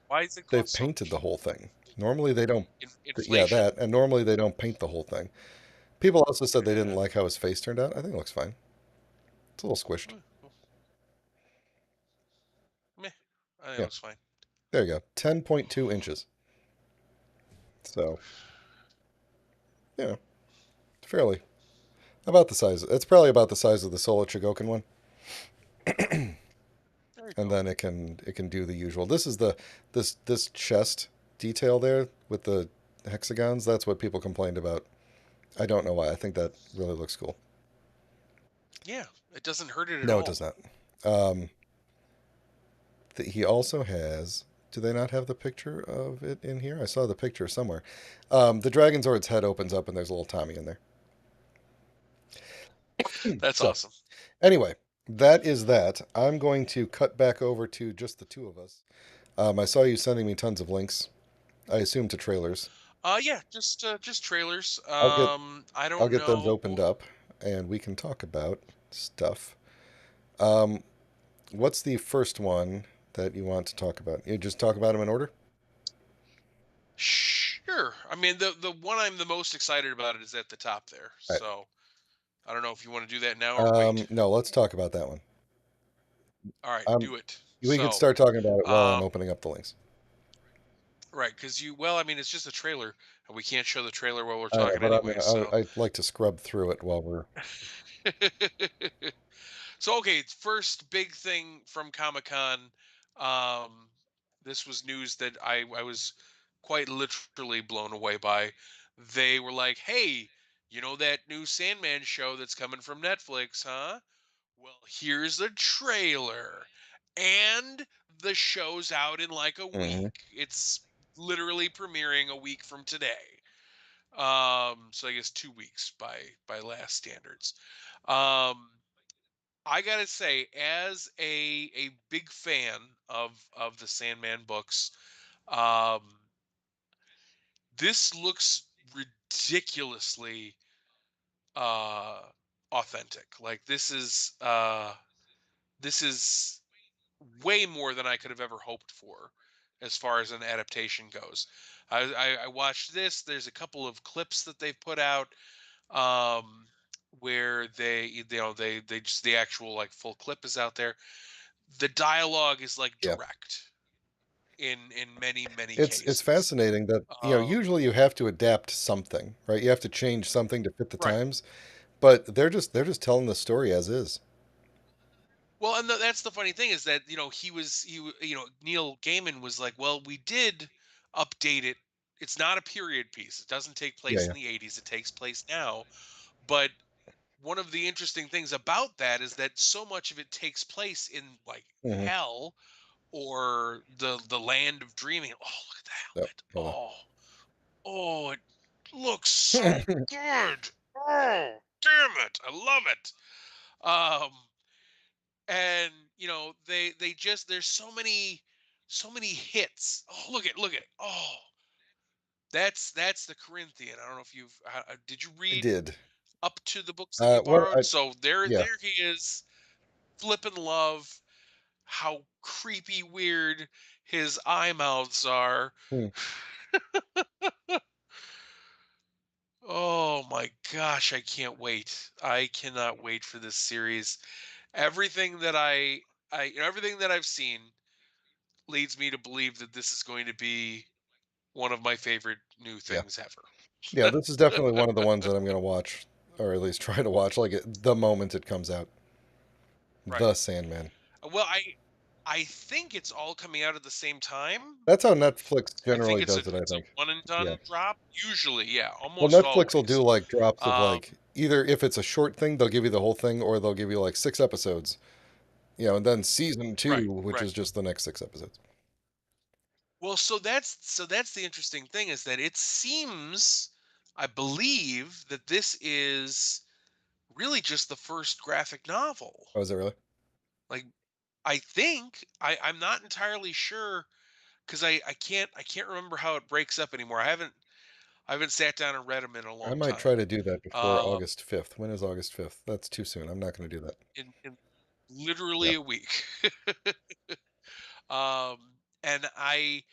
Why does it they've cost so painted much? the whole thing. Normally they don't. Yeah, Inflation? that, and normally they don't paint the whole thing. People also said they didn't Yeah. like how his face turned out. I think it looks fine. It's a little squished. Well, meh. I think it Yeah, looks fine. there you go. 10.2 inches. So yeah, fairly about the size. It's probably about the size of the Solo Chigokin one, There you and go. then it can do the usual. This is this chest detail there with the hexagons. That's what people complained about. I don't know why. I think that really looks cool. Yeah, it doesn't hurt it at No, it all. does not. Um, he also has. Do they not have the picture of it in here? I saw the picture somewhere. The Dragon Zord's head opens up and there's a little Tommy in there. That's So awesome. anyway, that is that. I'm going to cut back over to just the two of us. I saw you sending me tons of links. I assume to trailers. Yeah, just trailers. I'll get I I'll don't get those know. opened up and we can talk about stuff. Um, what's the first one that you want to talk about? You just talk about them in order. Sure. I mean, the one I'm the most excited about is at the top there. All right. So I don't know if you want to do that now or wait. No, let's talk about that one. All right, Um, do it. we could So, start talking about it while I'm um, opening up the links. right, because well, I mean, it's just a trailer, and we can't show the trailer while we're I know, talking but anyway. So, I'd like to scrub through it while we're. so okay, first big thing from Comic Con. Um, this was news that I was quite literally blown away by. They were like, "Hey, you know that new Sandman show that's coming from Netflix, huh? Well, here's a trailer." And the show's out in like a week. Mhm. It's literally premiering a week from today. So I guess 2 weeks by last standards. Um, I gotta say, as a big fan of the Sandman books, um, this looks ridiculously uh authentic. Like this is way more than I could have ever hoped for as far as an adaptation goes. I watched this. There's a couple of clips that they've put out um, where they just the actual like full clip is out there. The dialogue is like Yeah, direct in many it's cases. fascinating that Um, usually you have to adapt something, right? You have to change something to fit the right. times, but they're just telling the story as is. Well, and that's the funny thing is that Neil Gaiman was like, well, we did update it. It's not a period piece. It doesn't take Yeah, place yeah. in the 80s. It takes place now. But one of the interesting things about that is that so much of it takes place in like Hmm. hell or the land of dreaming. Oh, look at the Yep. helmet. Hold Oh, it looks so on. good. Oh, damn it. I love it. Um and they just there's so many hits. Oh, look at oh, that's the Corinthian. I don't know if did you I read did. up to the books that you What borrowed? I So there Yeah. there he is, flipping love. How creepy weird his eye mouths are. Hmm. Oh my gosh, I can't wait. I cannot wait for this series. everything that everything that I've seen leads me to believe that this is going to be one of my favorite new Yeah. things ever. Yeah, this is definitely one of the ones that I'm going to watch, or at least try to watch, like the moment it comes out. Right. The Sandman. Well, I think it's all coming out at the same time. That's how Netflix I think generally does it, I it's a think. one and Yeah. done drop. Usually, yeah, Well, almost Netflix will always. do like drops of Um, like either if it's a short thing, they'll give you the whole thing, or they'll give you like 6 episodes. And then season right, two, which right. is just the next 6 episodes. Well, so that's the interesting thing is that it seems, I believe that this is really just the first graphic novel. Oh, is it really? Like, I think I'm not entirely sure because I can't remember how it breaks up anymore. I haven't sat down and read them in a I long might time. try to do that before Uh, August 5th. When is August 5th? That's too soon. I'm not going to do that. in Yeah. literally a week. And I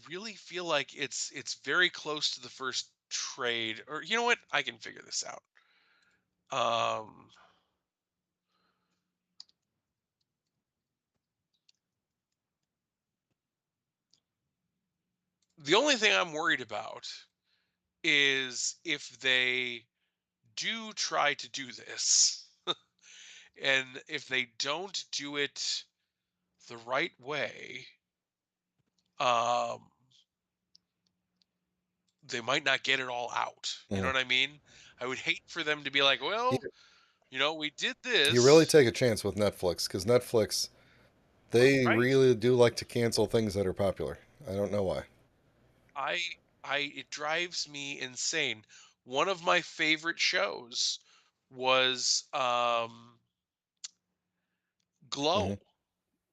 really feel like it's very close to the first trade. Or you know what? I can figure this out. Um, the only thing I'm worried about is if they do try to do this, and if they don't do it the right way, um, they might not get it all out. You know Mhm. what I mean? I would hate for them to be like, You, well, we did you really this. take a chance with Netflix because Netflix, they Right. really do like to cancel things that are popular. I don't know why. I it drives me insane. One of my favorite shows was Hmm. Glow.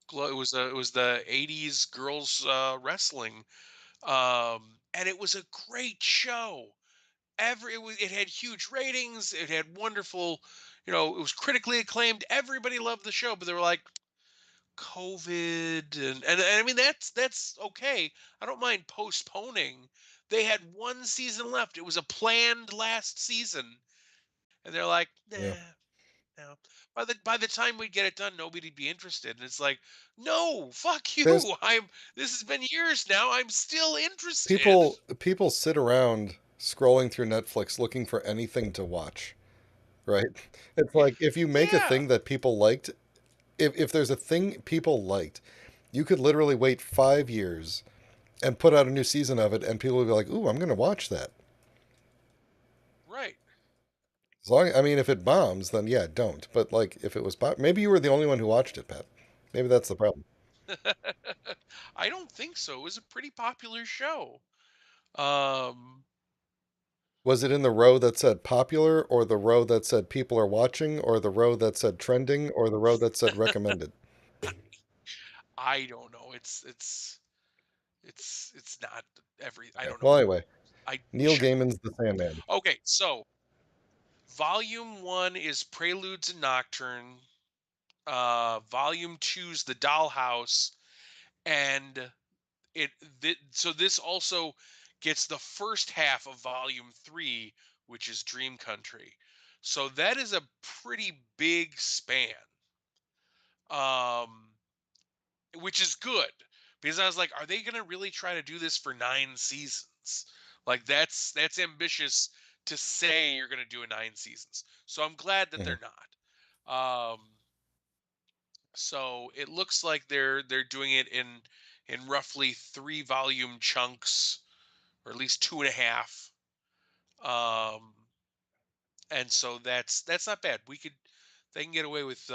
Glow, it was the 80s girls wrestling. And it was a great show. It had huge ratings, it had wonderful, it was critically acclaimed. Everybody loved the show, but they were like COVID, and I mean that's okay. I don't mind postponing. They had one season left. It was a planned last season, and they're like, Yeah. nah, no. By the time we get it done, nobody'd be interested. And it's like, no, fuck There's you. This has been years now. I'm still interested. people sit around scrolling through Netflix looking for anything to watch, right? It's like if you make a Yeah, thing that people liked, if there's a thing people liked, you could literally wait 5 years and put out a new season of it, and people would be like, "Ooh, I'm going to watch that." right. As long, I mean, if it bombs, then yeah, don't. But like, if it was, maybe you were the only one who watched it, Pat. Maybe that's the problem. I don't think so. It was a pretty popular show. Um, Was it in the row that said popular, or the row that said people are watching, or the row that said trending, or the row that said recommended? I don't know. It's not I Okay. don't Well, know. anyway, I Neil wish I Gaiman's The Sandman. Okay, so volume 1 is Preludes and Nocturne. Volume 2 is The Dollhouse, and so this also gets the first half of volume 3, which is Dream Country. So that is a pretty big span. Um which is good because I was like, are they going to really try to do this for 9 seasons? Like that's ambitious to say you're going to do a 9 seasons. So I'm glad that Mhm. they're not. So it looks like they're doing it in roughly 3 volume chunks, or at least 2.5. Um, and so that's not bad. They can get away with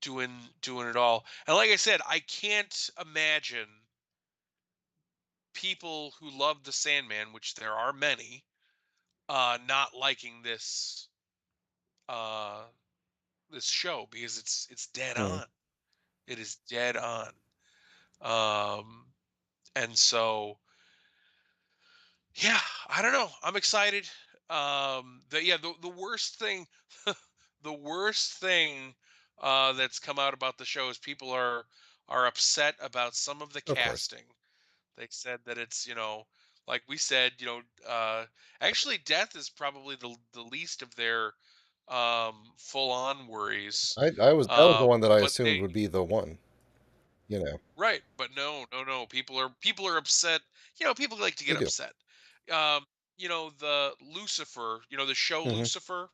doing it all. And like I said, I can't imagine people who love the Sandman, which there are many, not liking uh this show because it's dead Mhm. on. It is dead on. Um and so yeah, I don't know. I'm excited. The worst thing the worst thing that's come out about the show is people are upset about some of the Of course. casting. They said that it's, like we said, actually death is probably the least of their full on worries. That was the one that I But assumed they would be the one. You know, right, but no, no, no. People are upset. People like to they get do. upset. The Lucifer, the show Hmm. Lucifer,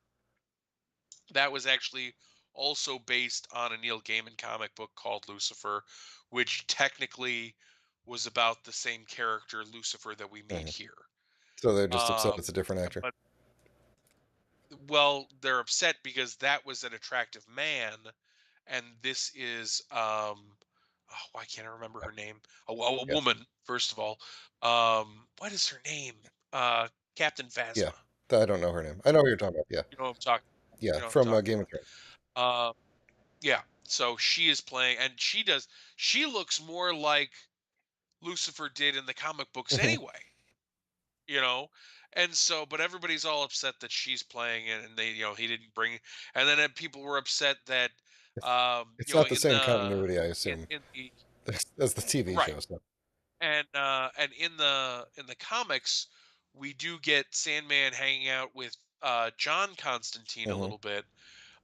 that was actually also based on a Neil Gaiman comic book called Lucifer, which technically was about the same character Lucifer that we meet Hmm. here. So they're just upset it's a Um, different actor. but well, they're upset because that was an attractive man, and this is oh, why can't I remember her name? A Yeah, woman, first of all. What is her name? Captain yeah. Phasma. I don't know her name. I know what you're talking about. Yeah, You know what I'm talking. yeah. You know what I'm From talking Game of Thrones. about. Yeah. So she is playing, and she does. She looks more like Lucifer did in the comic books Hmm. anyway. You know, and so, but everybody's all upset that she's playing it, and he didn't bring. And then people were upset that, It's not the in same the continuity, I assume, in the as the TV right, show. So and in the comics, we do get Sandman hanging out with John Constantine a hmm. little bit.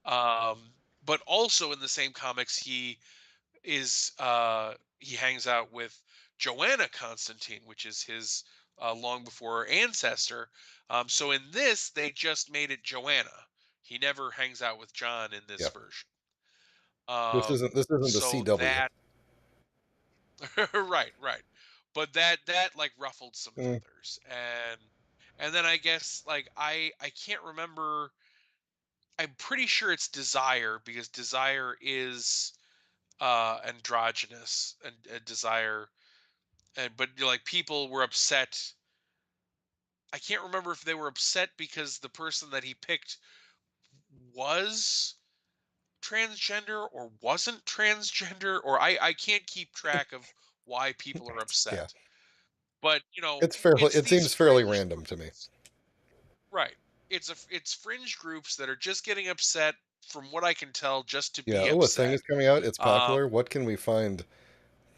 Um, but also in the same comics, he hangs out with Joanna Constantine, which is his long before ancestor. So in this, they just made it Joanna. He never hangs out with John in this Yeah, version. this isn't the So CW. that right, right. But that like ruffled some Mm, feathers, and then I guess like I can't remember. I'm pretty sure it's Desire because Desire is androgynous and Desire, and but like people were upset. I can't remember if they were upset because the person that he picked was transgender or wasn't transgender, or I can't keep track of why people are yeah, upset. But it's fairly. it's It these seems fairly fringe random to me. groups, right? It's fringe groups that are just getting upset, from what I can tell, just to Yeah. be Oh, a thing upset. is coming out. It's Um, popular. What can we find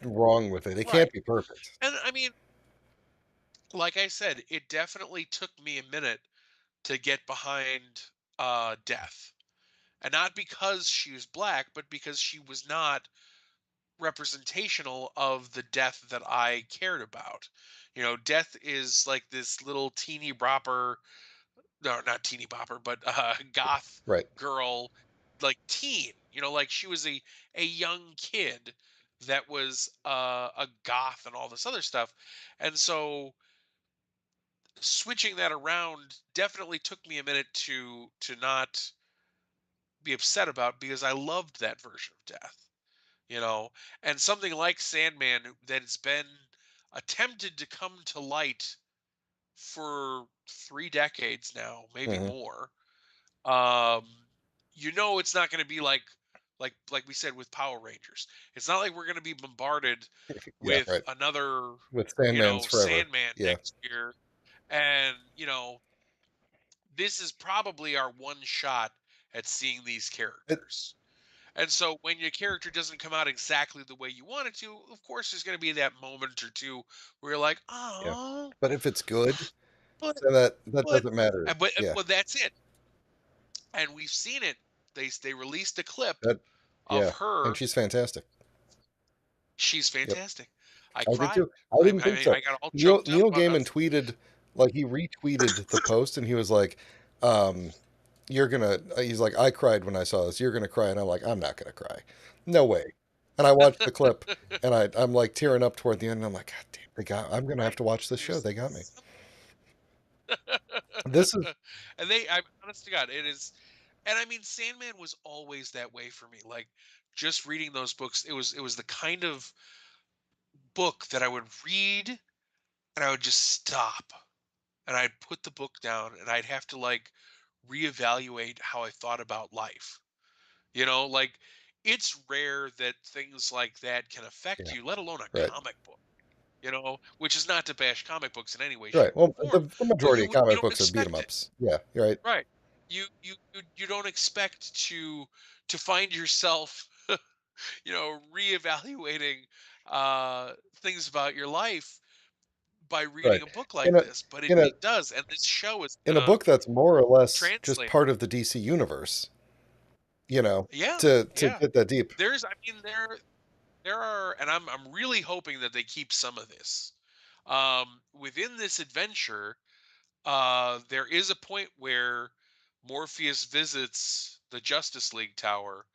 wrong with it? It can't right. be perfect. And I mean, like I said, it definitely took me a minute to get behind Death. And not because she was black, but because she was not representational of the Death that I cared about. Death is like this little teeny bopper, no, not teeny bopper, but goth Right. girl, like teen. Like she was a young kid that was a goth and all this other stuff. And so switching that around definitely took me a minute to not be upset about, because I loved that version of Death, you know, and something like Sandman that's been attempted to come to light for 3 decades now, maybe Hmm. more. Um, it's not going to be like we said with Power Rangers. It's not like we're going to be bombarded Yeah. with Right. another, With Sandman's forever. Sandman Yeah. next year, and this is probably our one shot at seeing these It. characters. And so when your character doesn't come out exactly the way you want it to, of course there's going to be that moment or two where you're like, Yeah. "Oh, But if it's good, but then that but doesn't matter. Yeah. but that's it." And we've seen it. They released a clip That. of Yeah. And her. she's fantastic. She's Yep. fantastic. I I did cried. too. I didn't think so. I got all Neil choked up Neil on Gaiman tweeted, like he retweeted the post, and he was like, um, "You're gonna." He's like, "I cried when I saw this. You're gonna cry," and I'm like, "I'm not gonna cry, no way." And I watched the clip, and I'm like tearing up toward the end, and I'm like, "God damn, they got. I'm gonna have right. to watch this show. There's They got me." This is. and I'm honest to God, it is. And I mean, Sandman was always that way for me. Like just reading those books, it was the kind of book that I would read and I would just stop and I'd put the book down and I'd have to like reevaluate how I thought about life. Like it's rare that things like that can affect Yeah. you, let alone a Right. comic book. Which is not to bash comic books in any way, Right. shape, or Well, form, the but majority of you comic don't books are beat 'em expect it. ups. Yeah. You're right. Right. You don't expect to find yourself, reevaluating things about your life, by Right. reading a book In like a this, but in a it does, and this show is in a gonna book that's more or less just translate. part of the DC universe, you know, Yeah, to yeah. get that deep. I mean, there are, and I'm really hoping that they keep some of this. Within this adventure, there is a point where Morpheus visits the Justice League Tower,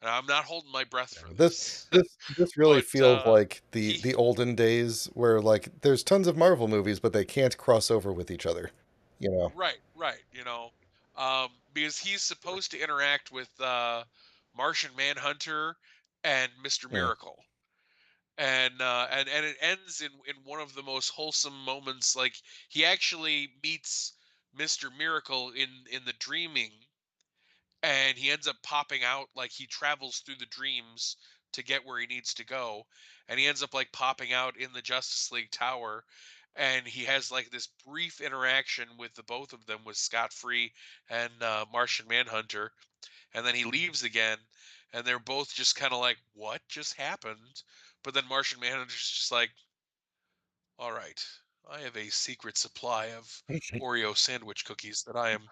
and I'm not holding my breath for This this, this really but feels like he, the olden days where like there's tons of Marvel movies, but they can't cross over with each other. You know. right, right, because he's supposed to interact with Martian Manhunter and Mister Mm. Miracle, and it ends in one of the most wholesome moments. Like, he actually meets Mister Miracle in the dreaming, and he ends up popping out. Like, he travels through the dreams to get where he needs to go, and he ends up like popping out in the Justice League Tower, and he has like this brief interaction with the both of them, with Scott Free and Martian Manhunter, and then he leaves again, and they're both just kind of like, what just happened? But then Martian Manhunter's just like, all right, I have a secret supply of Oreo sandwich cookies that I am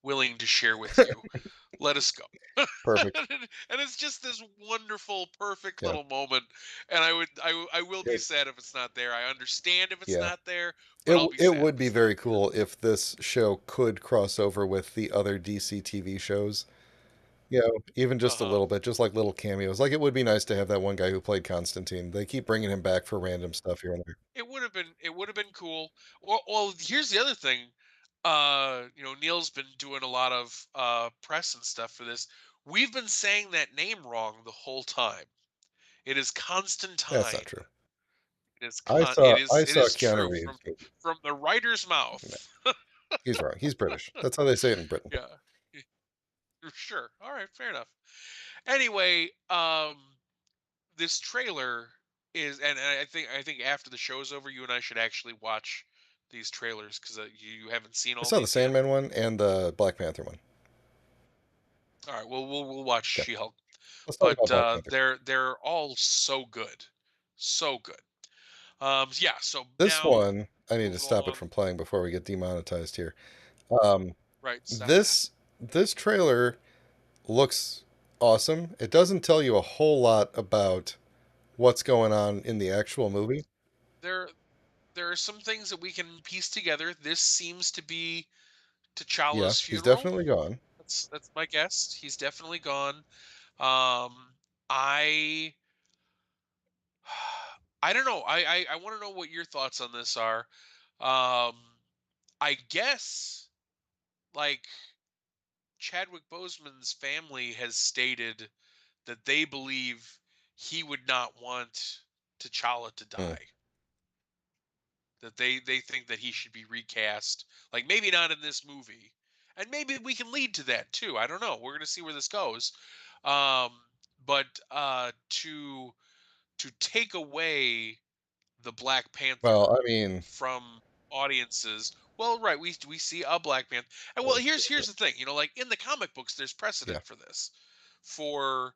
willing to share with you. Let us go. Perfect. And it's just this wonderful, perfect Yeah. little moment. And I will be It, sad if it's not there. I understand if it's yeah. not there, It but I'll be it sad would if be it's not very there. cool if this show could cross over with the other DC TV shows. You know, even Uh just a huh. little bit, just like little cameos. Like it would be nice to have that one guy who played Constantine. They keep bringing him back for random stuff here and there. It would have been cool. Well, here's the other thing. Neil's been doing a lot of press and stuff for this. We've been saying that name wrong the whole time. It is That's not Constantine. true. It is I con. saw It I is. It saw is Keanu true Reeves. But from the writer's no, mouth. he's wrong. He's British. That's how they say it in Britain. Yeah. Sure. All right. Fair enough. Anyway, this trailer and I think after the show's over, you and I should actually watch these trailers, because you haven't seen I all saw the these yet. Sandman one and the Black Panther one. All right. Well, we'll watch Okay, She-Hulk, let's talk but about Black Panther. they're all so good, so good. Yeah. So This now one, I need to moving stop it along. from playing before we get demonetized here. Um, Right. Stop that. this trailer looks awesome. It doesn't tell you a whole lot about what's going on in the actual movie. There there are some things that we can piece together. This seems to be Yeah, T'Challa's he's funeral. definitely gone. That's my guess. He's definitely gone. I I don't know. I want to know what your thoughts on this are. Um, I guess, like, Chadwick Boseman's family has stated that they believe he would not want T'Challa to Hmm. die. That they think that he should be recast. Like, maybe not in this movie, and maybe we can lead to that too. I don't know. We're gonna see where this goes. But to take away the Black Well, Panther I mean, from audiences. Well, right, we see a Black Panther, and well, here's the thing. Like, in the comic books, there's yeah. precedent for this. For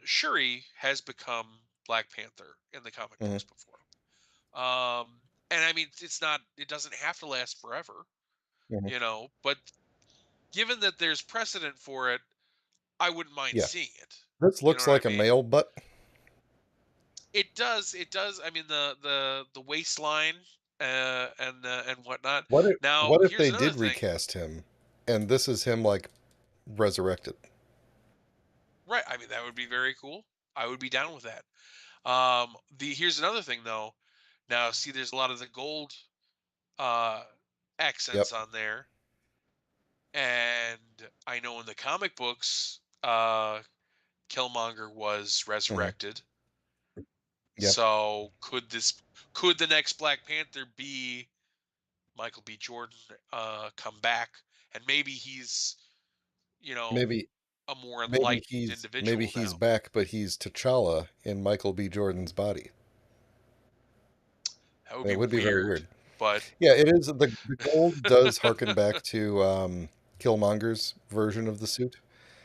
Shuri has become Black Panther in the comic Hmm. books before. And I mean, it doesn't have to last forever, Hmm. but given that there's precedent for it, I wouldn't mind Yeah. seeing it. This You know looks what I like a mean? male butt. It does. I mean, the waistline and whatnot. What Now, if here's they another did thing. recast him and this is him like resurrected? Right. I mean, that would be very cool. I would be down with that. The Here's another thing though. Now, see, there's a lot of the gold uh Yep. accents on there, and I know in the comic books, Killmonger was Hmm. resurrected. Yep. So could the next Black Panther be Michael B. Jordan, come back, and maybe he's, you know Maybe a more enlightened maybe individual he's now. back, but he's T'Challa in Michael B. Jordan's body. That would be It would be very weird, weird. but Yeah, it is. The gold does harken back to Killmonger's version of the suit,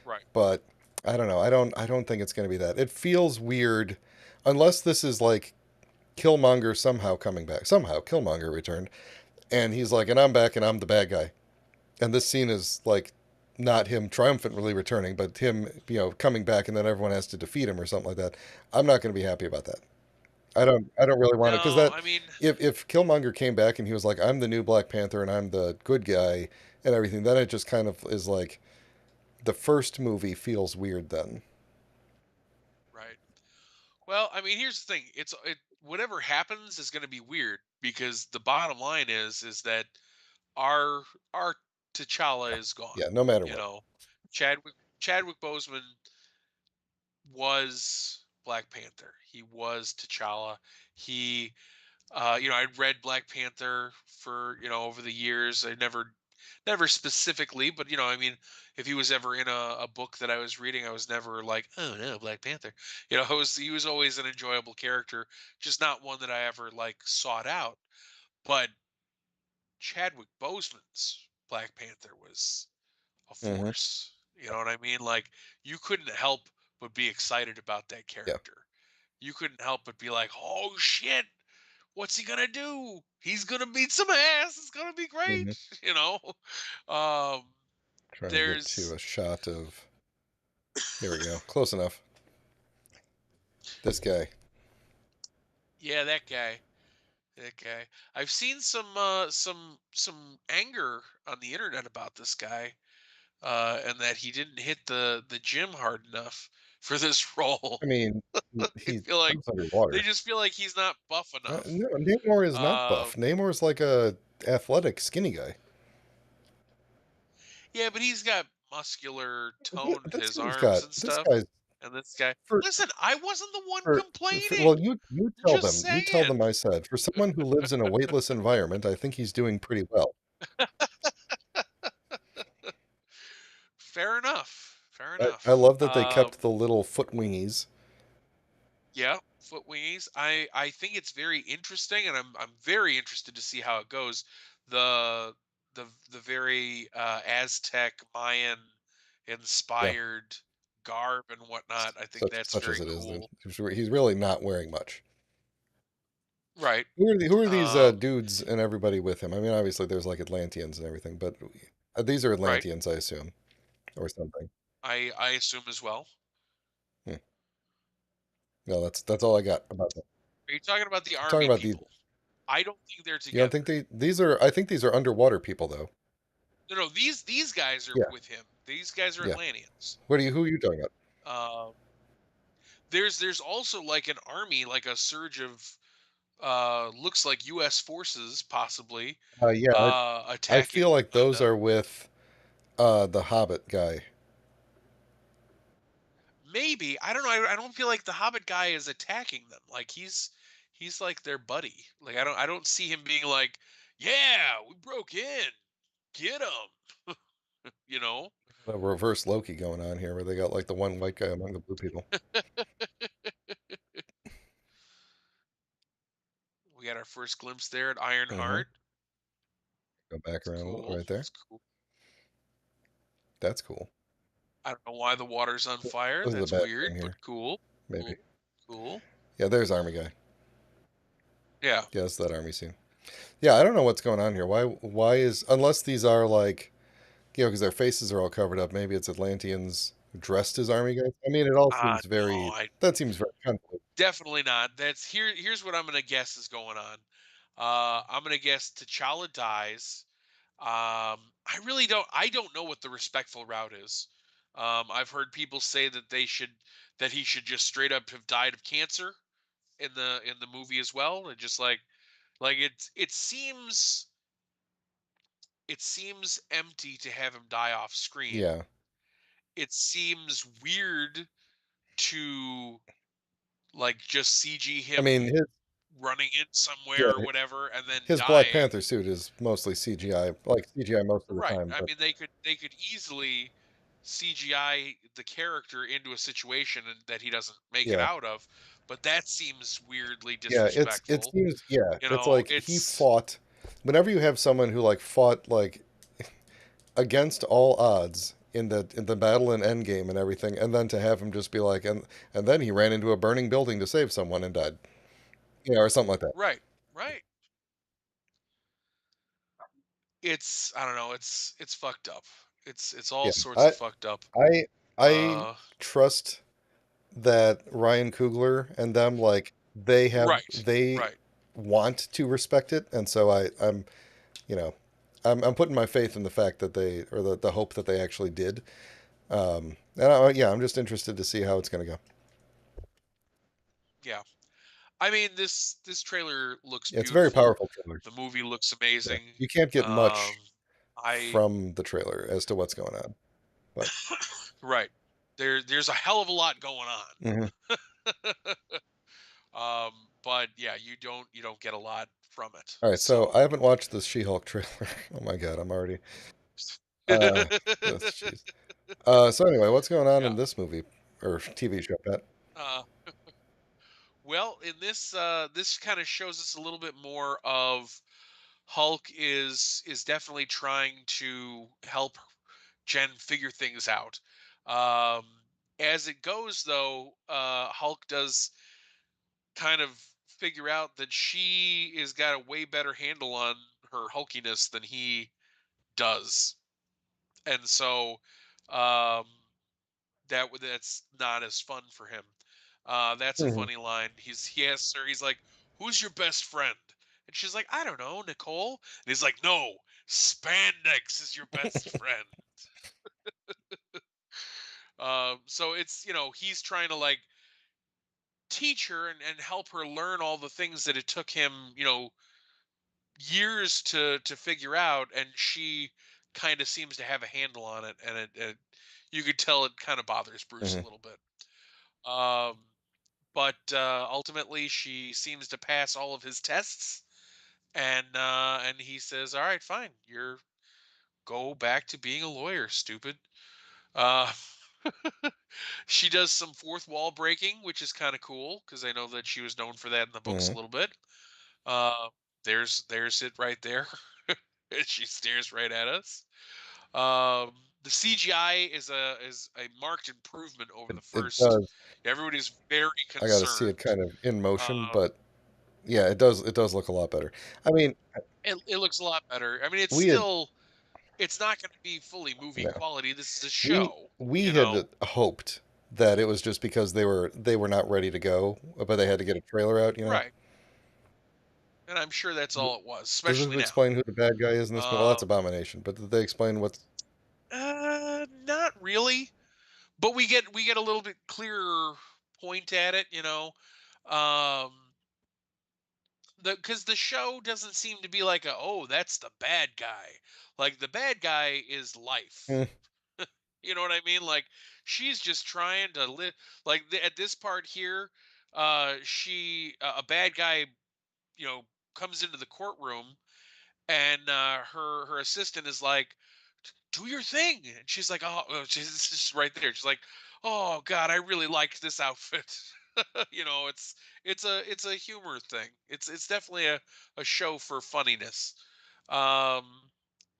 right. but I don't know. I don't think it's going to be that. It feels weird, unless this is like Killmonger somehow coming back. Somehow Killmonger returned, and he's like, and I'm back, and I'm the bad guy. And this scene is like not him triumphantly returning, but him, coming back, and then everyone has to defeat him or something like that. I'm not going to be happy about that. I don't really want it because No, that I mean, if Killmonger came back and he was like, I'm the new Black Panther and I'm the good guy and everything, then it just kind of is like the first movie feels weird then. right. Well, I mean, here's the thing. Whatever happens is going to be weird because the bottom line is that our our T'Challa is gone. Yeah, no matter You what. know, Chadwick Boseman was Black Panther. He was T'Challa. He I'd read Black Panther for, over the years. I never specifically, but I mean, if he was ever in a book that I was reading, I was never like, oh no, Black Panther. He was always an enjoyable character, just not one that I ever like sought out. But Chadwick Boseman's Black Panther was a Hmm. force. You know what I mean? Like you couldn't help but be excited about that Yeah. character. You couldn't help but be like, "Oh shit, what's he gonna do? He's gonna beat some ass. It's gonna be great." Hmm. You know. Um, Trying to get to there's a shot of. Here we go. Close enough. This guy. yeah, that guy. That guy. I've seen some anger on the internet about this guy, and that he didn't hit the gym hard enough for this role. I mean, They he feel like lives underwater. they just feel like he's not buff enough. No, Namor is not Uh, buff. Namor's like a athletic, skinny guy. yeah, but he's got muscular tone to This his guy's arms got and this stuff. guy's And this guy, for listen, I wasn't the one well, complaining. you I'm tell just them. You tell saying. them I said for someone who lives in a weightless environment, I think he's doing pretty well. Fair enough. Fair I enough. love that they kept the little foot wingies. Yeah, foot wingies. I think it's very interesting, and I'm very interested to see how it goes. The the very Aztec Mayan Yeah, inspired garb and whatnot. I think that's such as very it is. cool. He's really not wearing much. Right. Who are these Um. dudes and everybody with him? I mean, obviously there's like Atlanteans and everything, but these are Right. Atlanteans, I assume, or something. I assume as well. Hmm. No, that's all I got about that. Are you talking about the I'm talking army about these. people? I don't think they're You don't together. think these are? I think these are underwater people, though. No, no, these guys are Yeah, with him. These guys are yeah. Atlanteans. Who are you talking about? Uh, there's also like an army, like a surge of looks like U.S. forces possibly Yeah, I attacking feel like those Wakanda. are with the Hobbit guy. Maybe I don't know. I don't feel like the Hobbit guy is attacking them. Like he's like their buddy. Like I don't see him being like, yeah, we broke in, get him. You know. A reverse Loki going on here, where they got like the one white guy among the blue people. We got our first glimpse there at Iron Hmm. Heart. Go back It's around a little cool. right there. It's cool. That's cool. I don't know why the water's on fire. This is a That's bad thing weird, but here, cool. maybe. Cool. Cool. Yeah, there's Army guy. Yeah. Yeah, that's that Army scene. Yeah, I don't know what's going on here. Why is unless these are like because their faces are all covered up. Maybe it's Atlanteans dressed as Army guys. I mean, it all seems No, very I that seems very convoluted. definitely not. Here's what I'm gonna guess is going on. I'm gonna guess T'Challa dies. I don't know what the respectful route is. I've heard people say that he should just straight up have died of cancer in the movie as well, and just like it seems empty to have him die off screen. Yeah, It seems weird to like just CG I him mean running in somewhere or yeah whatever and then his Black dying. Panther suit is mostly CGI, like CGI most of the Right. time. I But mean, they could easily CGI the character into a situation that he doesn't make it yeah, out of, but that seems weirdly yeah, it disrespectful. seems You it's know, like he it's fought. Whenever you have someone who like fought like against all odds in the battle in Endgame and everything, and then to have him just be like and then he ran into a burning building to save someone and died. or something like that. Right. Right. It's I don't know, it's fucked up. It's all Yeah, sorts of fucked up. I I Uh trust that Ryan Coogler and them, like, right. they Right. want to respect it, and so I'm you know I'm putting my faith in the fact that they, or the hope that they actually did. And yeah, I'm just interested to see how it's going to go. Yeah. I mean this trailer looks Yeah, it's a very beautiful. powerful trailer. The movie looks Yeah, amazing. you can't get Um much I from the trailer as to what's going on, but right. There's a hell of a lot going mhm. on. But yeah, you don't get a lot from it. All right. So So I haven't watched the She-Hulk trailer. Oh my God, I'm already uh, jeez. So anyway, what's going on yeah. in this movie or TV show, Pat? Uh well, in this this kind of shows us a little bit more of Hulk is definitely trying to help Jen figure things out. Um as it goes though, Hulk does kind of figure out that she is got a way better handle on her hulkiness than he does. And so um that's not as fun for him. That's a Hmm. funny line. He asks her, he's like, "Who's your best friend?" And she's like, "I don't know, Nicole." And he's like, "No, spandex is your best friend." So it's he's trying to like teach her and help her learn all the things that it took him years to figure out, and she kind of seems to have a handle on it, and it you could tell it kind of bothers Bruce a Hmm. little bit. Um, but ultimately, she seems to pass all of his tests, and he says, "All right, fine, you're go back to being a lawyer, stupid." Uh, she does some fourth wall breaking, which is kind of cool because I know that she was known for that in the books a Hmm. little bit. Uh, there's it right there. And she stares right at us. The CGI is a marked improvement over the It first. does. Everybody's very I got to see it concerned. kind of in motion, Um, but yeah, it does. It does look a lot better. I mean, it looks a lot better. I mean, we had it's not going to be fully movie no, quality. This is a we show, we you had know. hoped that it was just because they were not ready to go, but they had to get a trailer out. Right. And I'm sure that's all it was, Does this especially now. explain who the bad guy is in this movie? Well, that's Um, Abomination, but did they explain what's? not really, but we get a little bit clearer point at it, Um, because the show doesn't seem to be like oh, that's the bad guy. Like the bad guy is Hmm. life. You know what I mean? Like she's just trying to live. Like at this part here, a bad guy, you know, comes into the courtroom, and her assistant is like, "Do your thing," and she's like, "Oh," she's just right there. She's like, "Oh God, I really liked this outfit." It's a humor thing. It's definitely a show for funniness. Um,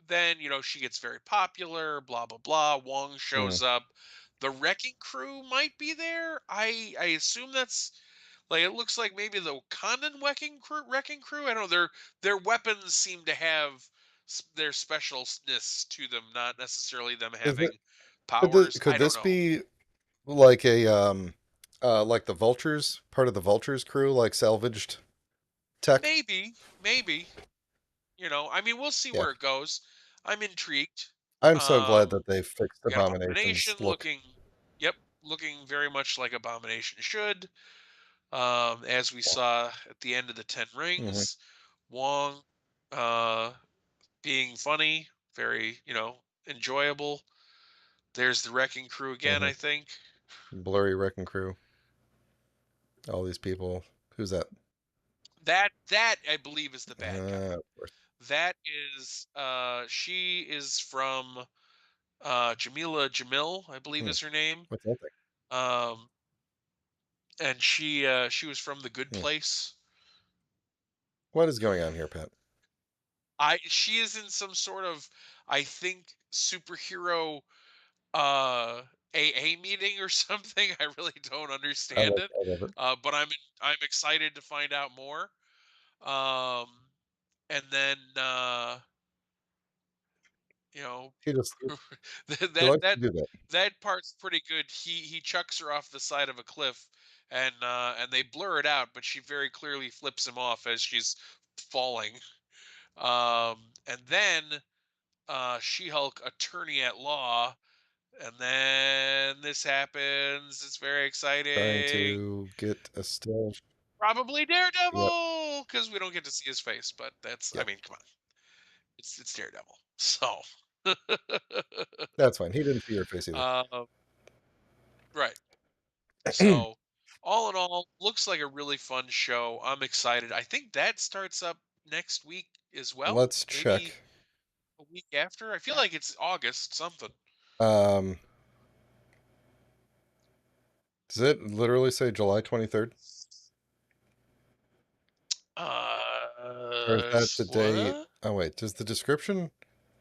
then she gets very popular. Blah blah blah. Wong Hmm. shows up. The wrecking crew might be there. I assume that's like it looks like maybe the Wakandan wrecking crew. I don't know. Their weapons seem to have their specialness to them, not necessarily them Is it having powers. could I don't this know. be like a like the Vultures, part of the Vultures crew, like salvaged tech? Maybe. I mean, we'll see Yeah, where it goes. I'm intrigued. I'm so glad Um, that they fixed we got Abomination Abomination's look. yep, looking very much like Abomination should. As we saw at the end of the Ten Hmm. Rings, Wong, uh, being funny, very, enjoyable. There's the Wrecking Crew again, Hmm. I think. Blurry Wrecking Crew, all these people. Who's that? That I believe is the bad guy. Of course. That is she is from Jamila Jamil, I believe Hmm. is her name. What's that Um and she was from The Good thing? Hmm. Place. What is going on here, Pat? She is in some sort of, I think, superhero uh AA meeting or something. I really don't understand it, I love it. but I'm excited to find out more. Um, and then you know, He just that he that likes to that do that. that part's pretty good. He chucks her off the side of a cliff, and they blur it out, but she very clearly flips him off as she's falling. And then She-Hulk, attorney at law, and then this happens. It's very Trying exciting. to get a still. Probably Yep. Daredevil, because we don't get to see his face. But that's, I Yep. mean, come on, it's Daredevil. So, That's fine. He didn't see your face either. uh, right. So, all in all, looks like a really fun show. I'm excited. I think that starts up next week as well. Let's Maybe check. a week after. I feel like it's August something. Um, does it literally say July 23rd? Or is that the day? What? Oh wait, does the description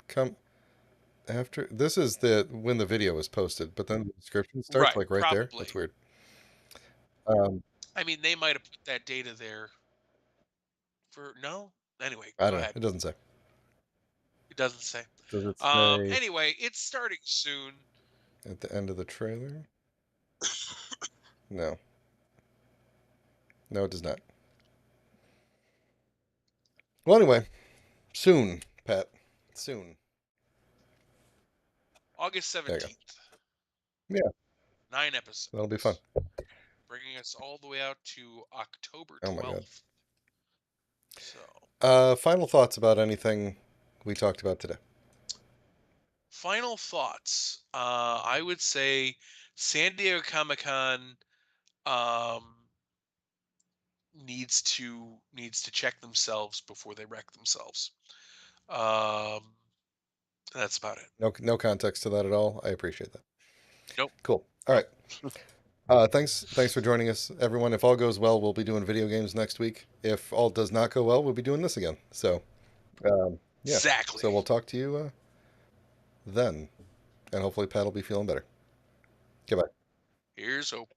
come after? This is the when the video is posted, but then the description starts Right, like right there. That's probably. weird. Um, I mean, they might have put that data there for no. Anyway, I go don't know. ahead. It doesn't say. It doesn't say. Does it say Anyway, it's starting soon. at the end of the trailer? No. No, it does not. Well, anyway, soon, Pat. Soon. August There you go. 17th. Yeah, 9 that'll be fun. episodes, bringing us all the way out to October Oh my god. 12th. So, Final thoughts about anything we talked about today. final thoughts. I would say San Diego Comic-Con um needs to check themselves before they wreck themselves. Um that's about it. No, no context to that at all. I appreciate that. Nope. Cool. All Nope. right. Thanks for joining us, everyone. If all goes well, we'll be doing video games next week. If all does not go well, we'll be doing this again. So, yeah. Exactly. So we'll talk to you then, and hopefully Pat will be feeling better. Goodbye. Here's hope.